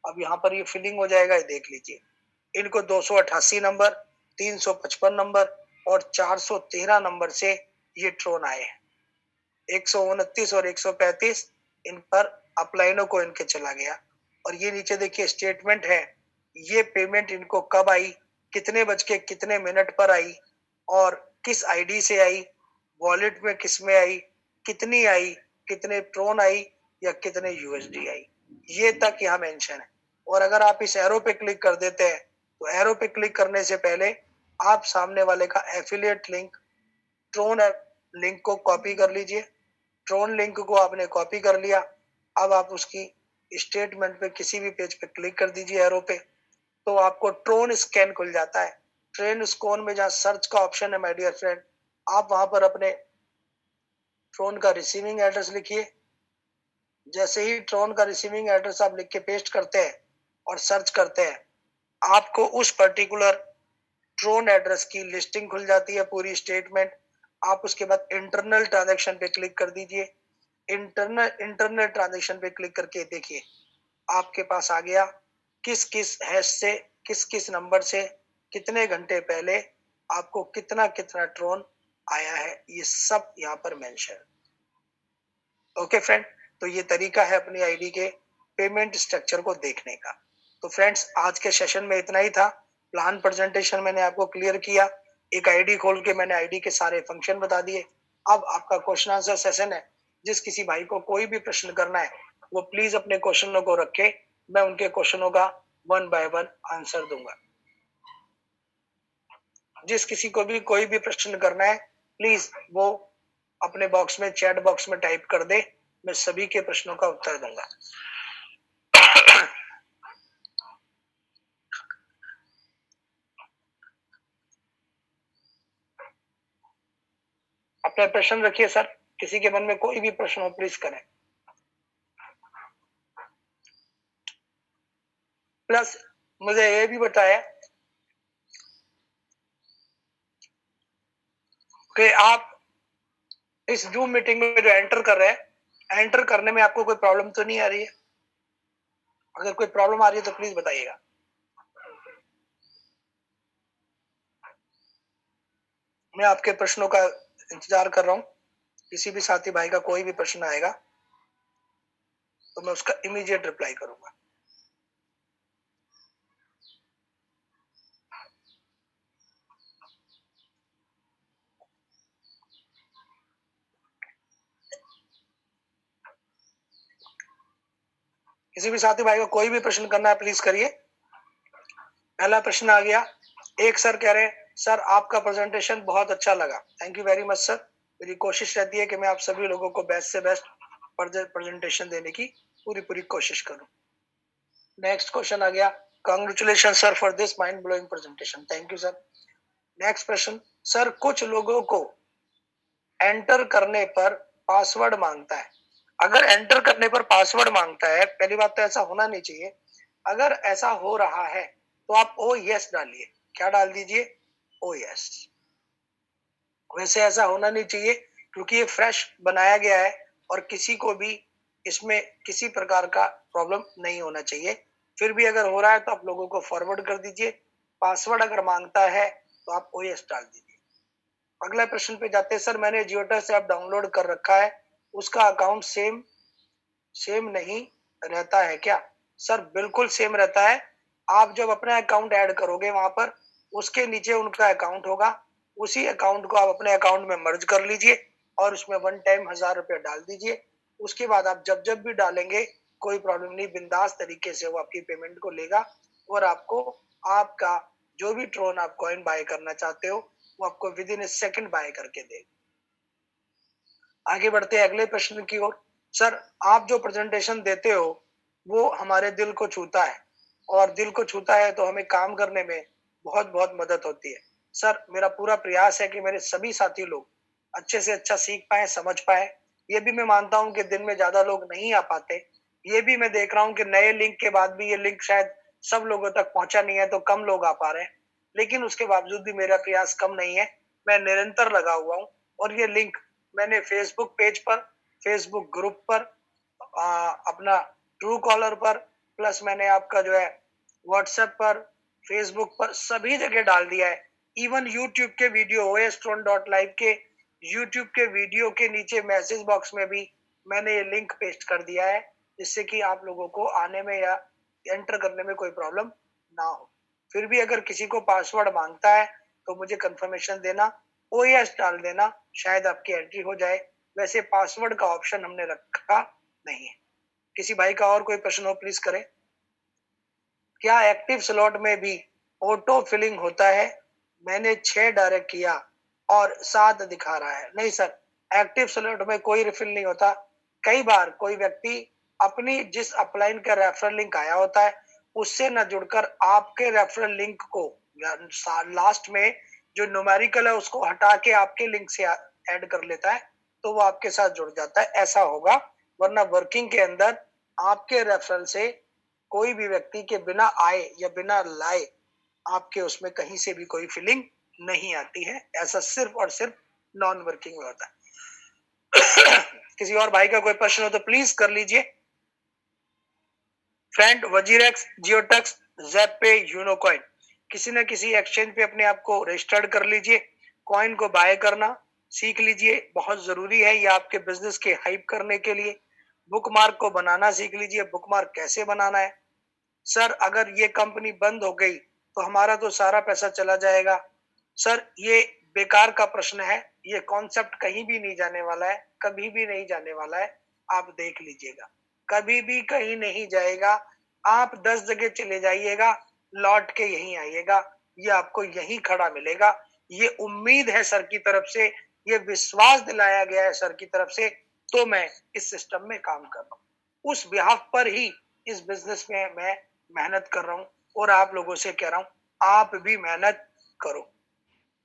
अब यहाँ पर ये फिलिंग हो जाएगा, ये देख लीजिए। इनको 288 नंबर, 355 नंबर और 413 नंबर से ये ट्रोन आए हैं। 129 और 135 इन पर अपलाइनों को इनके चला गया। और ये नीचे देखिए स्टेटमेंट है, ये पेमेंट इनको कब आई, कितने बज के कितने मिनट पर आई और किस आईडी से आई, वॉलेट में किस में आई, कितनी आई, कितने ट्रोन आई या कितने यूएसडी आई, ये तक यहाँ मेंशन है। और अगर आप इस एरो पे क्लिक कर देते हैं तो एरो पे क्लिक करने से पहले आप सामने वाले का एफिलिएट लिंक, ट्रोन लिंक को कॉपी कर लीजिए। ट्रोन लिंक को आपने कॉपी कर लिया, अब आप उसकी स्टेटमेंट पे किसी भी पेज पे क्लिक कर दीजिए एरो पे, तो आपको ट्रोन स्कैन खुल जाता है। ट्रेन स्कैन में जहाँ सर्च का ऑप्शन है माय डियर फ्रेंड, आप वहां पर अपने ट्रोन का रिसीविंग एड्रेस लिखिए। जैसे ही ट्रोन का रिसीविंग एड्रेस आप लिख के पेस्ट करते हैं और सर्च करते हैं, आपको उस पर्टिकुलर ट्रोन एड्रेस की लिस्टिंग खुल जाती है, पूरी स्टेटमेंट। आप उसके बाद इंटरनल ट्रांजैक्शन पे क्लिक कर दीजिए। इंटरनल ट्रांजैक्शन पे क्लिक करके देखिए आपके पास आ गया किस किस हैश से, किस किस नंबर से, कितने घंटे पहले आपको कितना कितना ट्रोन आया है, ये सब यहाँ पर मेंशन। ओके फ्रेंड, तो ये तरीका है अपनी आईडी के पेमेंट स्ट्रक्चर को देखने का। तो फ्रेंड्स आज के सेशन में इतना ही था। प्लान प्रेजेंटेशन मैंने आपको क्लियर किया, एक आईडी खोल के मैंने आईडी के सारे फंक्शन बता दिए। अब आपका क्वेश्चन आंसर सेशन है। जिस किसी भाई को कोई भी प्रश्न करना है वो प्लीज अपने क्वेश्चनों को रखे, मैं उनके क्वेश्चनों का 1 बाय 1 आंसर दूंगा। जिस किसी को भी कोई भी प्रश्न करना है प्लीज वो अपने बॉक्स में, चैट बॉक्स में टाइप कर दे, मैं सभी के प्रश्नों का उत्तर दूंगा। अपना प्रश्न रखिए सर, किसी के मन में कोई भी प्रश्न हो प्लीज करें। प्लस मुझे ये भी बताया कि आप इस जूम मीटिंग में जो एंटर कर रहे हैं, एंटर करने में आपको कोई प्रॉब्लम तो नहीं आ रही है? अगर कोई प्रॉब्लम आ रही है तो प्लीज बताइएगा। मैं आपके प्रश्नों का इंतजार कर रहा हूँ। किसी भी साथी भाई का कोई भी प्रश्न आएगा तो मैं उसका इमीडिएट रिप्लाई करूंगा। किसी भी साथी भाई को कोई भी प्रश्न करना है प्लीज करिए। पहला प्रश्न आ गया, एक सर कह रहे हैं सर आपका प्रेजेंटेशन बहुत अच्छा लगा, thank you very much sir. मेरी कोशिश रहती है कि मैं आप सभी लोगों को बेस्ट से बेस्ट प्रेजेंटेशन देने की पूरी पूरी कोशिश करूं। नेक्स्ट क्वेश्चन आ गया, congratulation sir for this mind blowing presentation, thank you sir. Next प्रश्न, सर कुछ लोगों को एंटर करने पर पासवर्ड मांगता है। अगर एंटर करने पर पासवर्ड मांगता है, पहली बात तो ऐसा होना नहीं चाहिए। अगर ऐसा हो रहा है तो आप ओ यस डालिए। क्या डाल दीजिए? ओ यस। वैसे ऐसा होना नहीं चाहिए क्योंकि ये फ्रेश बनाया गया है और किसी को भी इसमें किसी प्रकार का प्रॉब्लम नहीं होना चाहिए। फिर भी अगर हो रहा है तो आप लोगों को फॉरवर्ड कर दीजिए। पासवर्ड अगर मांगता है तो आप ओ यस डाल दीजिए। अगला प्रश्न पे जाते हैं, सर मैंने जियोटस ऐप डाउनलोड कर रखा है, उसका अकाउंट सेम सेम नहीं रहता है क्या? सर बिल्कुल सेम रहता है। आप जब अपना अकाउंट ऐड करोगे वहां पर उसके नीचे उनका अकाउंट होगा, उसी अकाउंट को आप अपने अकाउंट में मर्ज कर लीजिए और उसमें वन टाइम 1000 रुपये डाल दीजिए। उसके बाद आप जब जब भी डालेंगे कोई प्रॉब्लम नहीं, बिंदास तरीके से वो आपकी पेमेंट को लेगा और आपको आपका जो भी ट्रोन आप कॉइन बाय करना चाहते हो वो आपको with in A second by करके देगा। आगे बढ़ते हैं अगले प्रश्न की ओर। सर आप जो प्रेजेंटेशन देते हो वो हमारे दिल को छूता है और दिल को छूता है तो हमें काम करने में बहुत बहुत मदद होती है। सर मेरा पूरा प्रयास है कि मेरे सभी साथी लोग अच्छे से अच्छा सीख पाए, समझ पाए। ये भी मैं मानता हूँ कि दिन में ज्यादा लोग नहीं आ पाते। ये भी मैं देख रहा हूँ कि नए लिंक के बाद भी ये लिंक शायद सब लोगों तक पहुंचा नहीं है तो कम लोग आ पा रहे हैं, लेकिन उसके बावजूद भी मेरा प्रयास कम नहीं है। मैं निरंतर लगा हुआ हूँ और ये लिंक मैंने फेसबुक पेज पर, फेसबुक ग्रुप पर, अपना ट्रू कॉलर पर, प्लस मैंने आपका जो है व्हाट्सएप पर, फेसबुक पर सभी जगह डाल दिया है। इवन यूट्यूब के वीडियो OSTron.live के यूट्यूब के वीडियो के नीचे मैसेज बॉक्स में भी मैंने ये लिंक पेस्ट कर दिया है जिससे कि आप लोगों को आने में या एंटर करने में कोई प्रॉब्लम ना हो। फिर भी अगर किसी को पासवर्ड मांगता है तो मुझे कंफर्मेशन देना, OS डाल देना, शायद आपकी एंट्री हो जाए। वैसे पासवर्ड का ऑप्शन हमने रखा नहीं है। किसी भाई का और कोई प्रश्न हो प्लीज करें। क्या एक्टिव स्लॉट में भी ऑटो फिलिंग होता है? मैंने 6 डायरेक्ट किया और 7 दिखा रहा है। नहीं सर, एक्टिव स्लॉट में कोई रिफिल नहीं होता। कई बार कोई व्यक्ति अपनी जिस अपलाइन का रेफरल लिंक आया होता है उससे न जुड़कर आपके रेफरल लिंक को लास्ट में जो न्यूमेरिकल है उसको हटा के आपके लिंक से ऐड कर लेता है तो वो आपके साथ जुड़ जाता है, ऐसा होगा। वरना वर्किंग के अंदर आपके रेफरल से कोई भी व्यक्ति के बिना आए या बिना लाए आपके उसमें कहीं से भी कोई फीलिंग नहीं आती है। ऐसा सिर्फ और सिर्फ नॉन वर्किंग में होता है। किसी और भाई का कोई प्रश्न हो तो प्लीज कर लीजिए। फ्रेंड, वजीरेक्स, जियोटक्स, ज़ैप-पे, यूनोकॉइन, किसी न किसी एक्सचेंज पे अपने आप को रजिस्टर्ड कर लीजिए। कॉइन को बाय करना सीख लीजिए, बहुत जरूरी है ये आपके बिजनेस के हाइप करने के लिए। बुकमार्क को बनाना सीख लीजिए, बुकमार्क कैसे बनाना है। सर अगर ये कंपनी बंद हो गई तो हमारा तो सारा पैसा चला जाएगा। सर ये बेकार का प्रश्न है, ये कॉन्सेप्ट कहीं भी नहीं जाने वाला है, कभी भी नहीं जाने वाला है। आप देख लीजिएगा, कभी भी कहीं नहीं जाएगा। आप 10 जगह चले जाइएगा, लौट के यहीं आइएगा, ये आपको यहीं खड़ा मिलेगा। ये उम्मीद है सर की तरफ से, ये विश्वास दिलाया गया है सर की तरफ से, तो मैं इस सिस्टम में काम कर रहा हूँ। उस बिहाफ पर ही इस बिजनेस में मैं मेहनत कर रहा हूँ और आप लोगों से कह रहा हूँ आप भी मेहनत करो।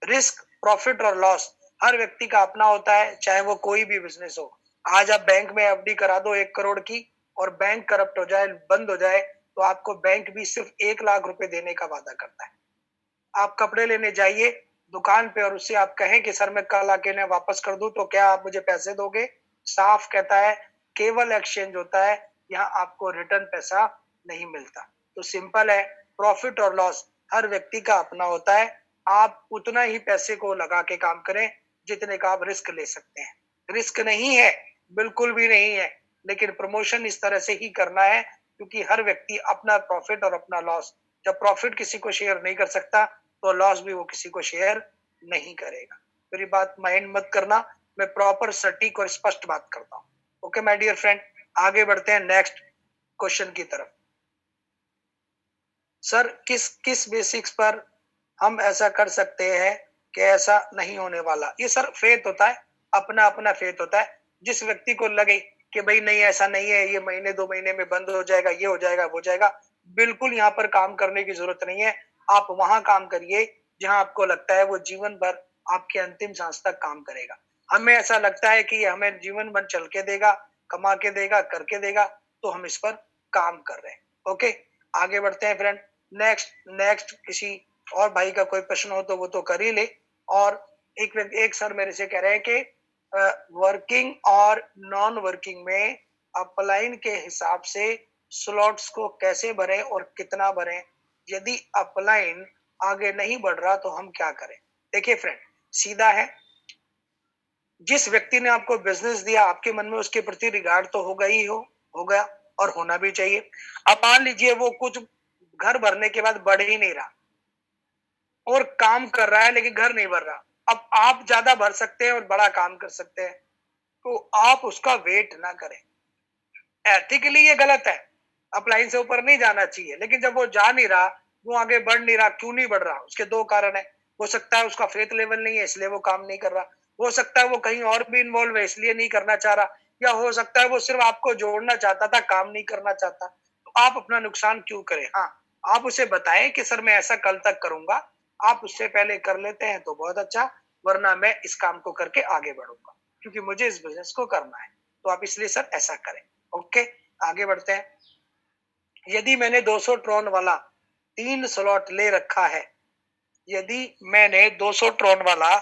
रिस्क, प्रॉफिट और लॉस हर व्यक्ति का अपना होता है, चाहे वो कोई भी बिजनेस हो। आज आप बैंक में एफडी करा दो 1 करोड़ की और बैंक करप्ट हो जाए, बंद हो जाए, तो आपको बैंक भी सिर्फ 1 लाख रुपए देने का वादा करता है। आप कपड़े लेने जाइए दुकान पे और उससे आप कहें कि सर मैं कल आके ना वापस कर दूं तो क्या आप मुझे पैसे दोगे? साफ कहता है केवल एक्सचेंज होता है, यहाँ आपको रिटर्न पैसा नहीं मिलता। तो सिंपल है, प्रॉफिट और लॉस हर व्यक्ति का अपना होता है। आप उतना ही पैसे को लगा के काम करें जितने का आप रिस्क ले सकते हैं। रिस्क नहीं है, बिल्कुल भी नहीं है, लेकिन प्रमोशन इस तरह से ही करना है क्योंकि हर व्यक्ति अपना प्रॉफिट और अपना लॉस, जब प्रॉफिट किसी को शेयर नहीं कर सकता तो लॉस भी वो किसी को शेयर नहीं करेगा। मेरी बात माइंड मत करना, मैं प्रॉपर सटीक और स्पष्ट बात करता हूँ। ओके माय डियर फ्रेंड, आगे बढ़ते हैं नेक्स्ट क्वेश्चन की तरफ। सर किस किस बेसिक्स पर हम ऐसा कर सकते हैं कि ऐसा नहीं होने वाला। ये सर फेथ होता है, अपना अपना फेथ होता है। जिस व्यक्ति को लगे कि भाई नहीं ऐसा नहीं है, ये महीने 2 महीने में बंद हो जाएगा, ये हो जाएगा, वो हो जाएगा, बिल्कुल यहाँ पर काम करने की जरूरत नहीं है। आप वहां काम करिए जहां आपको लगता है वो जीवन भर आपके अंतिम सांस तक काम करेगा। हमें ऐसा लगता है कि ये हमें जीवन भर चल के देगा, कमा के देगा, करके देगा, तो हम इस पर काम कर रहे हैं। ओके, आगे बढ़ते हैं फ्रेंड। नेक्स्ट नेक्स्ट किसी और भाई का कोई प्रश्न हो तो वो तो कर ही ले। और एक सर मेरे से कह रहे हैं कि वर्किंग और नॉन वर्किंग में अपलाइन के हिसाब से स्लॉट्स को कैसे भरें और कितना भरें? यदि अपलाइन आगे नहीं बढ़ रहा तो हम क्या करें? देखिए फ्रेंड, सीधा है। जिस व्यक्ति ने आपको बिजनेस दिया, आपके मन में उसके प्रति रिगार्ड तो होगा ही हो गया, और होना भी चाहिए। अब मान लीजिए वो कुछ घर भरने के बाद बढ़ ही नहीं रहा और काम कर रहा है लेकिन घर नहीं भर रहा। अब आप ज्यादा भर सकते हैं और बड़ा काम कर सकते हैं, तो आप उसका वेट ना करें। एथिकली ये गलत है, अपलाइन से ऊपर नहीं जाना चाहिए, लेकिन जब वो जा नहीं रहा, वो आगे बढ़ नहीं रहा, क्यों नहीं बढ़ रहा? उसके दो कारण है। हो सकता है उसका फेथ लेवल नहीं है इसलिए वो काम नहीं कर रहा, हो सकता है वो कहीं और भी इन्वॉल्व है इसलिए नहीं करना चाह रहा, या हो सकता है वो सिर्फ आपको जोड़ना चाहता था, काम नहीं करना चाहता। तो आप अपना नुकसान क्यों करें? हाँ, आप उसे बताएं कि सर मैं ऐसा कल तक करूंगा, आप उससे पहले कर लेते हैं तो बहुत अच्छा, वरना मैं इस काम को करके आगे बढ़ूंगा क्योंकि मुझे इस बिजनेस को करना है। तो आप इसलिए सर ऐसा करें। ओके, आगे बढ़ते हैं। यदि मैंने 200 ट्रॉन वाला 3 स्लॉट ले रखा है, यदि मैंने 200 ट्रॉन वाला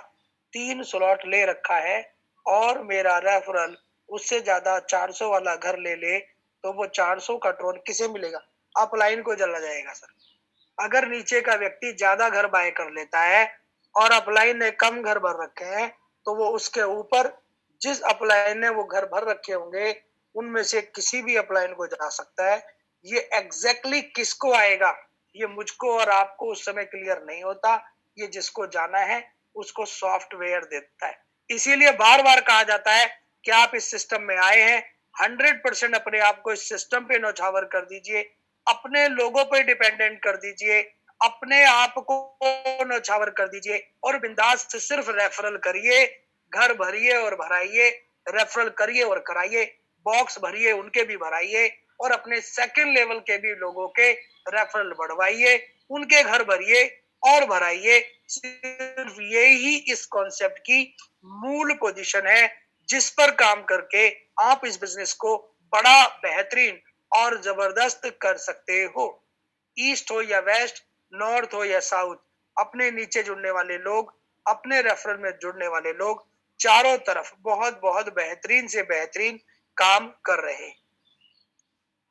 3 स्लॉट ले रखा है और मेरा रेफरल उससे ज्यादा 400 वाला घर ले ले, तो वो 400 का ट्रॉन किसे मिलेगा? अपलाइन को चला जाएगा सर। अगर नीचे का व्यक्ति ज्यादा घर बाय कर लेता है और अपलाइन ने कम घर भर रखे हैं, तो वो उसके ऊपर जिस अपलाइन ने वो घर भर रखे होंगे उनमें से किसी भी अपलाइन को जा सकता है। ये एग्जैक्टली किसको आएगा, ये मुझको और आपको उस समय क्लियर नहीं होता। ये जिसको जाना है उसको सॉफ्टवेयर देता है। इसीलिए बार बार कहा जाता है कि आप इस सिस्टम में आए हैं, 100% अपने आप को इस सिस्टम पे नौछावर कर दीजिए, अपने लोगों पे डिपेंडेंट कर दीजिए, अपने आप को नौछावर कर दीजिए और बिंदास से सिर्फ रेफरल करिए, घर भरिए और भराइए, रेफरल करिए और कराइए, बॉक्स भरिए उनके भी भराइए और अपने सेकंड लेवल के भी लोगों के रेफरल बढ़वाइए, उनके घर भरिए और भराइए। सिर्फ यही इस कॉन्सेप्ट की मूल पोजीशन है जिस पर काम करके आप इस बिजनेस को बड़ा, बेहतरीन और जबरदस्त कर सकते हो। ईस्ट हो या वेस्ट, नॉर्थ हो या साउथ, अपने नीचे जुड़ने वाले लोग, अपने रेफरल में जुड़ने वाले लोग चारों तरफ बहुत बहुत बेहतरीन से बेहतरीन काम कर रहे हैं।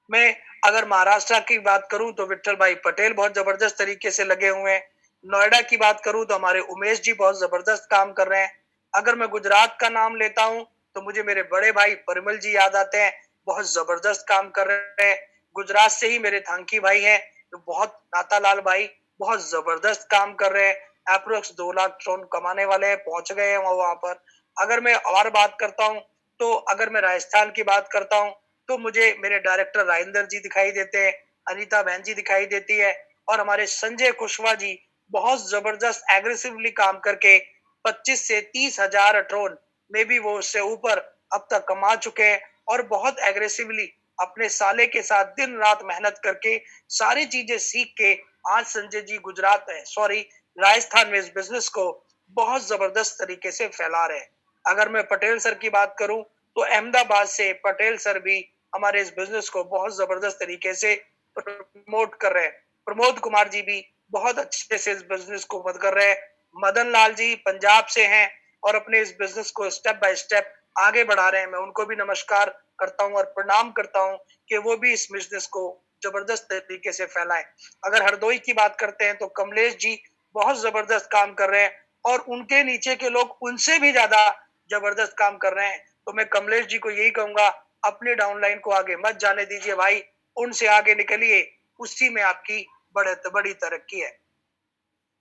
मैं अगर महाराष्ट्र की बात करूं तो विट्ठल भाई पटेल बहुत जबरदस्त तरीके से लगे हुए हैं। नोएडा की बात करूं तो हमारे उमेश जी बहुत जबरदस्त काम कर रहे हैं। अगर मैं गुजरात का नाम लेता हूं तो मुझे मेरे बड़े भाई परिमल जी याद आते हैं, बहुत जबरदस्त काम कर रहे हैं। गुजरात से ही मेरे थांकी भाई हैं, तो बहुत नातालाल भाई बहुत जबरदस्त काम कर रहे हैं। अप्रोक्स 2 लाख टन कमाने वाले हैं, पहुंच गए हैं वहां पर। अगर मैं और बात करता हूँ तो अगर मैं राजस्थान की बात करता हूँ तो मुझे मेरे डायरेक्टर राजेंद्र जी दिखाई देते हैं, अनीता बहन जी दिखाई देती है और हमारे संजय कुशवाहा जी बहुत जबरदस्त एग्रेसिवली काम करके 25 से 30 हजार ट्रोन में भी वो उससे ऊपर अब तक कमा चुके हैं और बहुत एग्रेसिवली अपने साले के साथ दिन रात मेहनत करके सारी चीजें सीख के आज संजय जी गुजरात में, सॉरी, राजस्थान में इस बिजनेस को बहुत जबरदस्त तरीके से फैला रहे हैं। अगर मैं पटेल सर की बात करूं तो अहमदाबाद से पटेल सर भी हमारे इस बिजनेस को बहुत जबरदस्त तरीके से प्रमोट कर रहे हैं। प्रमोद कुमार जी भी बहुत अच्छे से इस बिजनेस को मदद कर रहे हैं। मदन लाल जी पंजाब से हैं और अपने इस बिजनेस को स्टेप बाय स्टेप आगे बढ़ा रहे हैं। मैं उनको भी नमस्कार करता हूं और प्रणाम करता हूं कि वो भी इस बिजनेस को जबरदस्त तरीके से फैलाएं। अगर हरदोई की बात करते हैं तो कमलेश जी बहुत जबरदस्त काम कर रहे हैं और उनके नीचे के लोग उनसे भी ज्यादा जबरदस्त काम कर रहे हैं। तो मैं कमलेश जी को यही कहूंगा, अपने डाउनलाइन को आगे मत जाने दीजिए भाई, उनसे आगे निकलिए, उसी में आपकी बड़ी तरक्की है।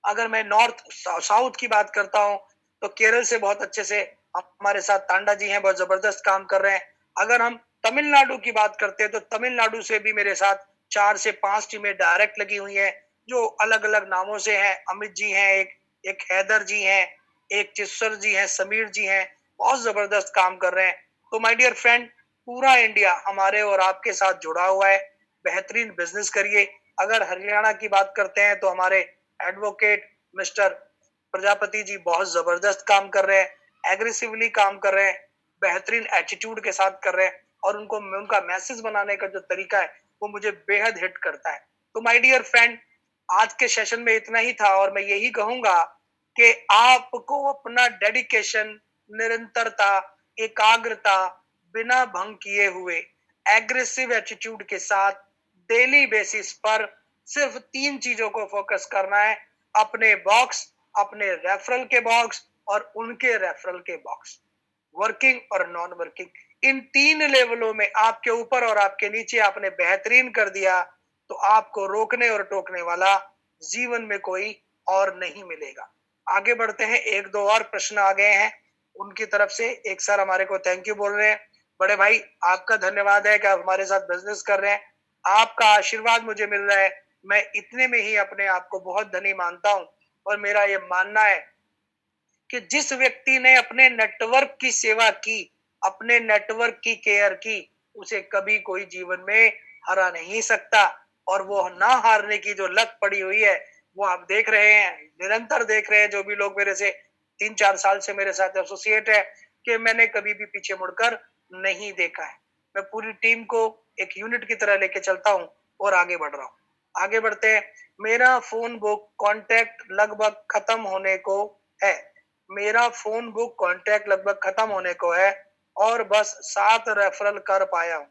अगर मैं नॉर्थ साउथ की बात करता हूँ तो केरल से बहुत अच्छे से हमारे साथ तांडा जी हैं, बहुत जबरदस्त काम कर रहे हैं। अगर हम तमिलनाडु की बात करते हैं तो तमिलनाडु से भी मेरे साथ 4 से 5 टीमें डायरेक्ट लगी हुई हैं। जो अलग अलग नामों से हैं। अमित जी हैं, एक हैदर जी हैं, एक चिस्सर जी हैं, समीर जी हैं, बहुत जबरदस्त काम कर रहे हैं। तो माय डियर फ्रेंड, पूरा इंडिया हमारे और आपके साथ जुड़ा हुआ है। बेहतरीन बिजनेस करिए। अगर हरियाणा की बात करते हैं तो हमारे एडवोकेट मिस्टर प्रजापति जी बहुत जबरदस्त काम कर रहे हैं, एग्रेसिवली काम कर रहे हैं, बेहतरीन एटीट्यूड के साथ कर रहे हैं, और उनका मैसेज बनाने का जो तरीका है वो मुझे बेहद हिट करता है। तो माय डियर फ्रेंड, आज के सेशन में इतना ही था, और मैं यही कहूंगा कि आपको अपना डेडिकेशन, निरंतरता, एकाग्रता, बिना भंग किए हुए एग्रेसिव एटीट्यूड के साथ डेली बेसिस पर सिर्फ 3 चीजों को फोकस करना है। अपने बॉक्स, अपने रेफरल के बॉक्स और उनके रेफरल के बॉक्स, वर्किंग और नॉन वर्किंग। इन 3 लेवलों में आपके ऊपर और आपके नीचे आपने बेहतरीन कर दिया तो आपको रोकने और टोकने वाला जीवन में कोई और नहीं मिलेगा। आगे बढ़ते हैं, 1-2 और प्रश्न आ गए हैं उनकी तरफ से। एक सर हमारे को थैंक यू बोल रहे हैं। बड़े भाई, आपका धन्यवाद है कि आप हमारे साथ बिजनेस कर रहे हैं। आपका आशीर्वाद मुझे मिल रहा है। मैं इतने में ही अपने आप को बहुत धनी मानता हूँ, और मेरा ये मानना है कि जिस व्यक्ति ने अपने नेटवर्क की सेवा की, अपने नेटवर्क की केयर की, उसे कभी कोई जीवन में हरा नहीं सकता। और वो ना हारने की जो लत पड़ी हुई है, वो आप देख रहे हैं, निरंतर देख रहे हैं। जो भी लोग मेरे से 3-4 साल से मेरे साथ एसोसिएट है, कि मैंने कभी भी पीछे मुड़कर नहीं देखा है। मैं पूरी टीम को एक यूनिट की तरह लेके चलता हूँ और आगे बढ़ रहा हूँ। आगे बढ़ते हैं। मेरा फोन बुक कॉन्टैक्ट लगभग खत्म होने को है। मेरा फोन बुक कॉन्टैक्ट लगभग खत्म होने को है और बस 7 रेफरल कर पाया हूँ।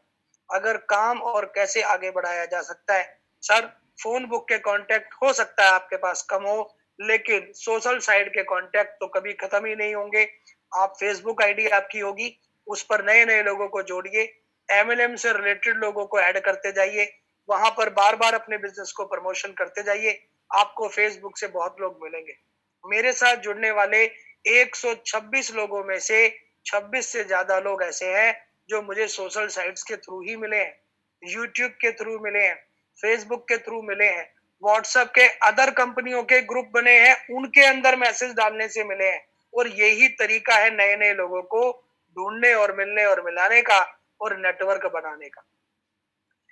अगर काम और कैसे आगे बढ़ाया जा सकता है? सर, फोन बुक के कॉन्टैक्ट हो सकता है आपके पास कम हो, लेकिन सोशल साइड के कॉन्टैक्ट तो कभी खत्म ही नहीं होंगे। आप फेसबुक आईडी आपकी होगी, उस पर नए नए लोगों को जोड़िए, एमएलएम से रिलेटेड लोगों को ऐड करते जाइए, वहां पर बार बार अपने बिजनेस को प्रमोशन करते जाइए। आपको फेसबुक से बहुत लोग मिलेंगे। मेरे साथ जुड़ने वाले 126 लोगों में से 26 से ज्यादा लोग ऐसे हैं जो मुझे सोशल साइट्स के थ्रू ही मिले हैं, यूट्यूब के थ्रू मिले हैं, फेसबुक के थ्रू मिले हैं, व्हाट्सएप के अदर कंपनियों के ग्रुप बने हैं, उनके अंदर मैसेज डालने से मिले हैं। और यही तरीका है नए नए लोगों को ढूंढने और मिलने और मिलाने का और नेटवर्क बनाने का।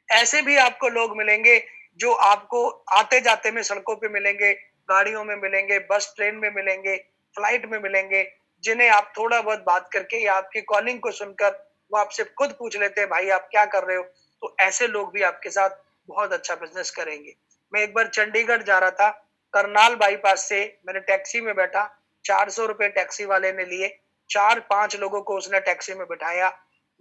ऐसे भी आपको लोग मिलेंगे जो आपको आते जाते में सड़कों पे मिलेंगे, गाड़ियों में मिलेंगे, बस ट्रेन में मिलेंगे, फ्लाइट में मिलेंगे, जिन्हें आप थोड़ा बहुत बात करके या आपकी कॉलिंग को सुनकर वो आपसे खुद पूछ लेते हैं, भाई आप क्या कर रहे हो? तो ऐसे लोग भी आपके साथ बहुत अच्छा बिजनेस करेंगे। मैं एक बार चंडीगढ़ जा रहा था, करनाल बाईपास से मैंने टैक्सी में बैठा, 400 रुपए टैक्सी वाले ने लिए, 4-5 लोगों को उसने टैक्सी में बिठाया।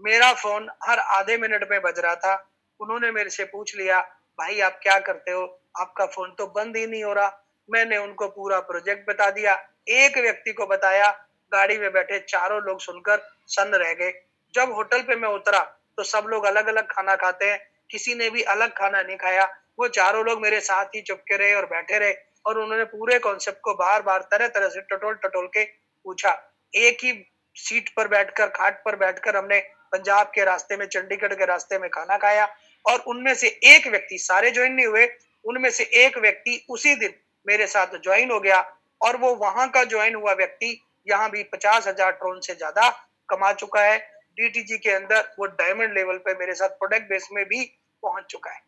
मेरा फोन हर आधे मिनट में बज रहा था। उन्होंने मेरे से पूछ लिया, भाई आप क्या करते हो? आपका फोन तो बंद ही नहीं हो रहा। मैंने उनको पूरा प्रोजेक्ट बता दिया। एक व्यक्ति को बताया, गाड़ी में बैठे चारों लोग सुनकर सन्न रह गए। जब होटल पे मैं उतरा तो सब लोग अलग अलग खाना खाते हैं, किसी ने भी अलग खाना नहीं खाया। वो चारों लोग मेरे साथ ही चुपके रहे और बैठे रहे, और उन्होंने पूरे कॉन्सेप्ट को बार बार तरह तरह से टटोल टटोल के पूछा। एक ही सीट पर बैठकर, खाट पर बैठकर हमने पंजाब के रास्ते में, चंडीगढ़ के रास्ते में खाना खाया। और उनमें से एक व्यक्ति, सारे ज्वाइन नहीं हुए, उनमें से एक व्यक्ति उसी दिन मेरे साथ ज्वाइन हो गया, और वो वहां का ज्वाइन हुआ व्यक्ति यहाँ भी 50,000 ट्रोन से ज्यादा कमा चुका है। डीटीजी के अंदर वो डायमंड लेवल पे मेरे साथ प्रोडक्ट बेस में भी पहुंच चुका है।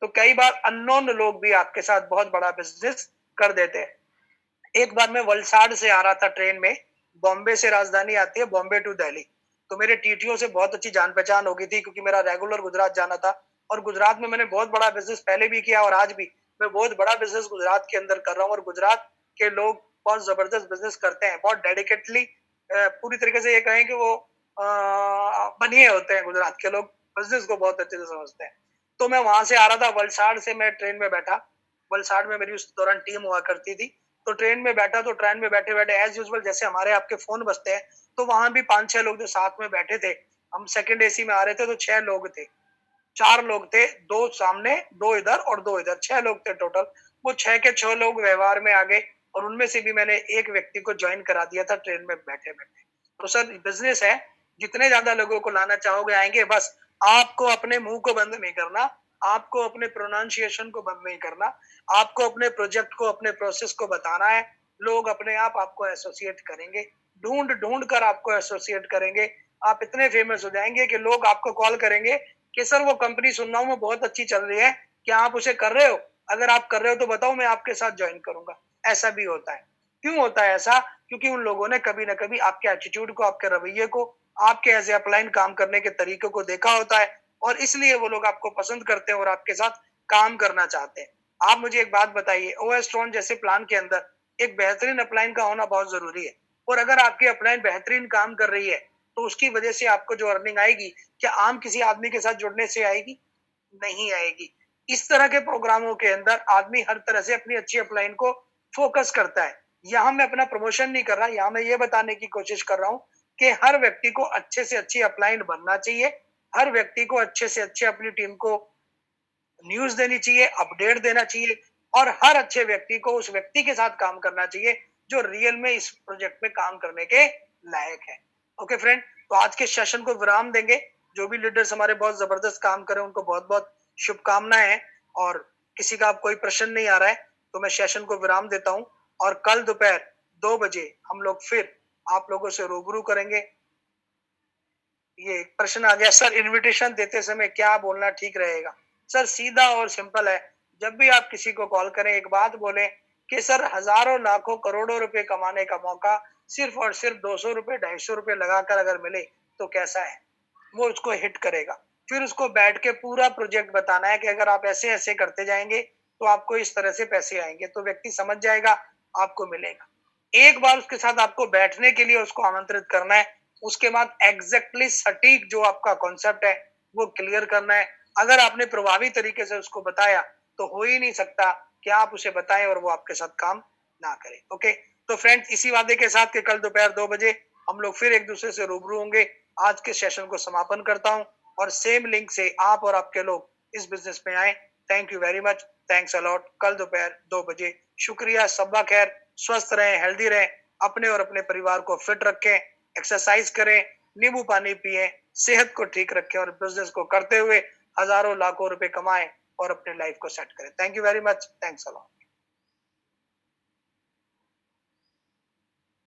तो कई बार अननोन लोग भी आपके साथ बहुत बड़ा बिजनेस कर देते हैं। एक बार मैं वलसाड से आ रहा था ट्रेन में, बॉम्बे से राजधानी आती है, बॉम्बे टू दिल्ली। तो मेरे टीटीओ से बहुत अच्छी जान पहचान हो गई थी, क्योंकि मेरा रेगुलर गुजरात जाना था, और गुजरात में मैंने बहुत बड़ा बिजनेस पहले भी किया और आज भी मैं बहुत बड़ा बिजनेस गुजरात के अंदर कर रहा हूँ। और गुजरात के लोग बहुत जबरदस्त बिजनेस करते हैं, बहुत डेडिकेटली, पूरी तरीके से ये कहें कि वो बनिए होते हैं। गुजरात के लोग बिजनेस को बहुत अच्छे से समझते हैं। तो मैं वहां से आ रहा था, वलसाड से मैं ट्रेन में बैठा। वलसाड में मेरी उस दौरान टीम हुआ करती थी। तो ट्रेन में बैठा, तो ट्रेन में बैठे बैठे एज यूजुअल जैसे हमारे आपके फोन बजते हैं, तो वहां भी 5-6 लोग जो साथ में बैठे थे, हम सेकंड एसी में आ रहे थे, तो 6 लोग थे, 4 लोग थे, 2 सामने, 2 इधर और 2 इधर, 6 लोग थे टोटल। वो 6 के 6 लोग व्यवहार में आ गए, और उनमें से भी मैंने एक व्यक्ति को ज्वाइन करा दिया था ट्रेन में बैठे बैठे। तो सर, बिजनेस है, जितने ज्यादा लोगों को लाना चाहोगे आएंगे, बस आपको अपने मुंह को बंद नहीं करना, आपको अपने प्रोनाउंसिएशन को बंद नहीं करना, आपको अपने प्रोजेक्ट को, अपने प्रोसेस को बताना है। लोग अपने आप आपको एसोसिएट करेंगे, ढूंढ कर आपको एसोसिएट करेंगे। आप इतने फेमस हो जाएंगे कि लोग आपको कॉल करेंगे कि सर वो कंपनी सुन रहा हूँ वो बहुत अच्छी चल रही है, क्या आप उसे कर रहे हो? अगर आप कर रहे हो तो बताओ, मैं आपके साथ ज्वाइन करूंगा। ऐसा भी होता है। क्यों होता है ऐसा? क्योंकि उन लोगों ने कभी ना कभी आपके एटीट्यूड को, आपके रवैये को, आपके एज ए अपलाइन काम करने के तरीके को देखा होता है, और इसलिए वो लोग आपको पसंद करते हैं और आपके साथ काम करना चाहते हैं। आप मुझे एक बात बताइए, ओएस ट्रॉन जैसे प्लान के अंदर एक बेहतरीन अपलाइन का होना बहुत जरूरी है, और अगर आपकी अपलाइन बेहतरीन काम कर रही है तो उसकी वजह से आपको जो अर्निंग आएगी, क्या आम किसी आदमी के साथ जुड़ने से आएगी? नहीं आएगी। इस तरह के प्रोग्रामों के अंदर आदमी हर तरह से अपनी अच्छी अपलाइन को फोकस करता है। यहाँ मैं अपना प्रमोशन नहीं कर रहा, यहाँ मैं ये बताने की कोशिश कर रहा हूँ कि हर व्यक्ति को अच्छे से अच्छी अपलाइन बनना चाहिए। हर व्यक्ति को अच्छे से अच्छे अपनी टीम को न्यूज देनी चाहिए, अपडेट देना चाहिए, और हर अच्छे व्यक्ति को उस व्यक्ति के साथ काम करना चाहिए जो रियल में इस प्रोजेक्ट में काम करने के लायक है। ओके फ्रेंड, तो आज के सेशन को विराम देंगे। जो भी लीडर्स हमारे बहुत जबरदस्त काम करें उनको बहुत बहुत शुभकामनाएं हैं, और किसी का अब कोई प्रश्न नहीं आ रहा है तो मैं सेशन को विराम देता हूं, और कल दोपहर 2 बजे हम लोग फिर आप लोगों से रूबरू करेंगे। ये प्रश्न आ गया, सर इनविटेशन देते समय क्या बोलना ठीक रहेगा? सर सीधा और सिंपल है, जब भी आप किसी को कॉल करें एक बात बोलें कि सर हजारों लाखों करोड़ों रुपए कमाने का मौका सिर्फ और सिर्फ 200 रुपए 250 रुपए लगाकर अगर मिले तो कैसा है? वो उसको हिट करेगा। फिर उसको बैठ के पूरा प्रोजेक्ट बताना है कि अगर आप ऐसे ऐसे करते जाएंगे तो आपको इस तरह से पैसे आएंगे, तो व्यक्ति समझ जाएगा, आपको मिलेगा। एक बार उसके साथ आपको बैठने के लिए उसको आमंत्रित करना है, उसके बाद एग्जैक्टली सटीक जो आपका कॉन्सेप्ट है वो क्लियर करना है। अगर आपने प्रभावी तरीके से उसको बताया तो हो ही नहीं सकता कि आप उसे बताएं और वो आपके साथ काम ना करे। ओके, तो फ्रेंड्स इसी वादे के साथ कि कल दोपहर 2 बजे हम लोग फिर एक दूसरे से रूबरू होंगे, आज के सेशन को समापन करता हूं, और सेम लिंक से आप और आपके लोग इस बिजनेस में आए। Thank you very much, thanks a lot. कल दोपहर 2 बजे। शुक्रिया, सब्बा खैर, स्वस्थ रहें, हेल्दी रहें, अपने और अपने परिवार को फिट रखें, एक्सरसाइज करें, नींबू पानी पिए, सेहत को ठीक रखें, और बिजनेस को करते हुए हजारों लाखों रुपए कमाएं और अपने लाइफ को सेट करें। Thank you very much, thanks a lot.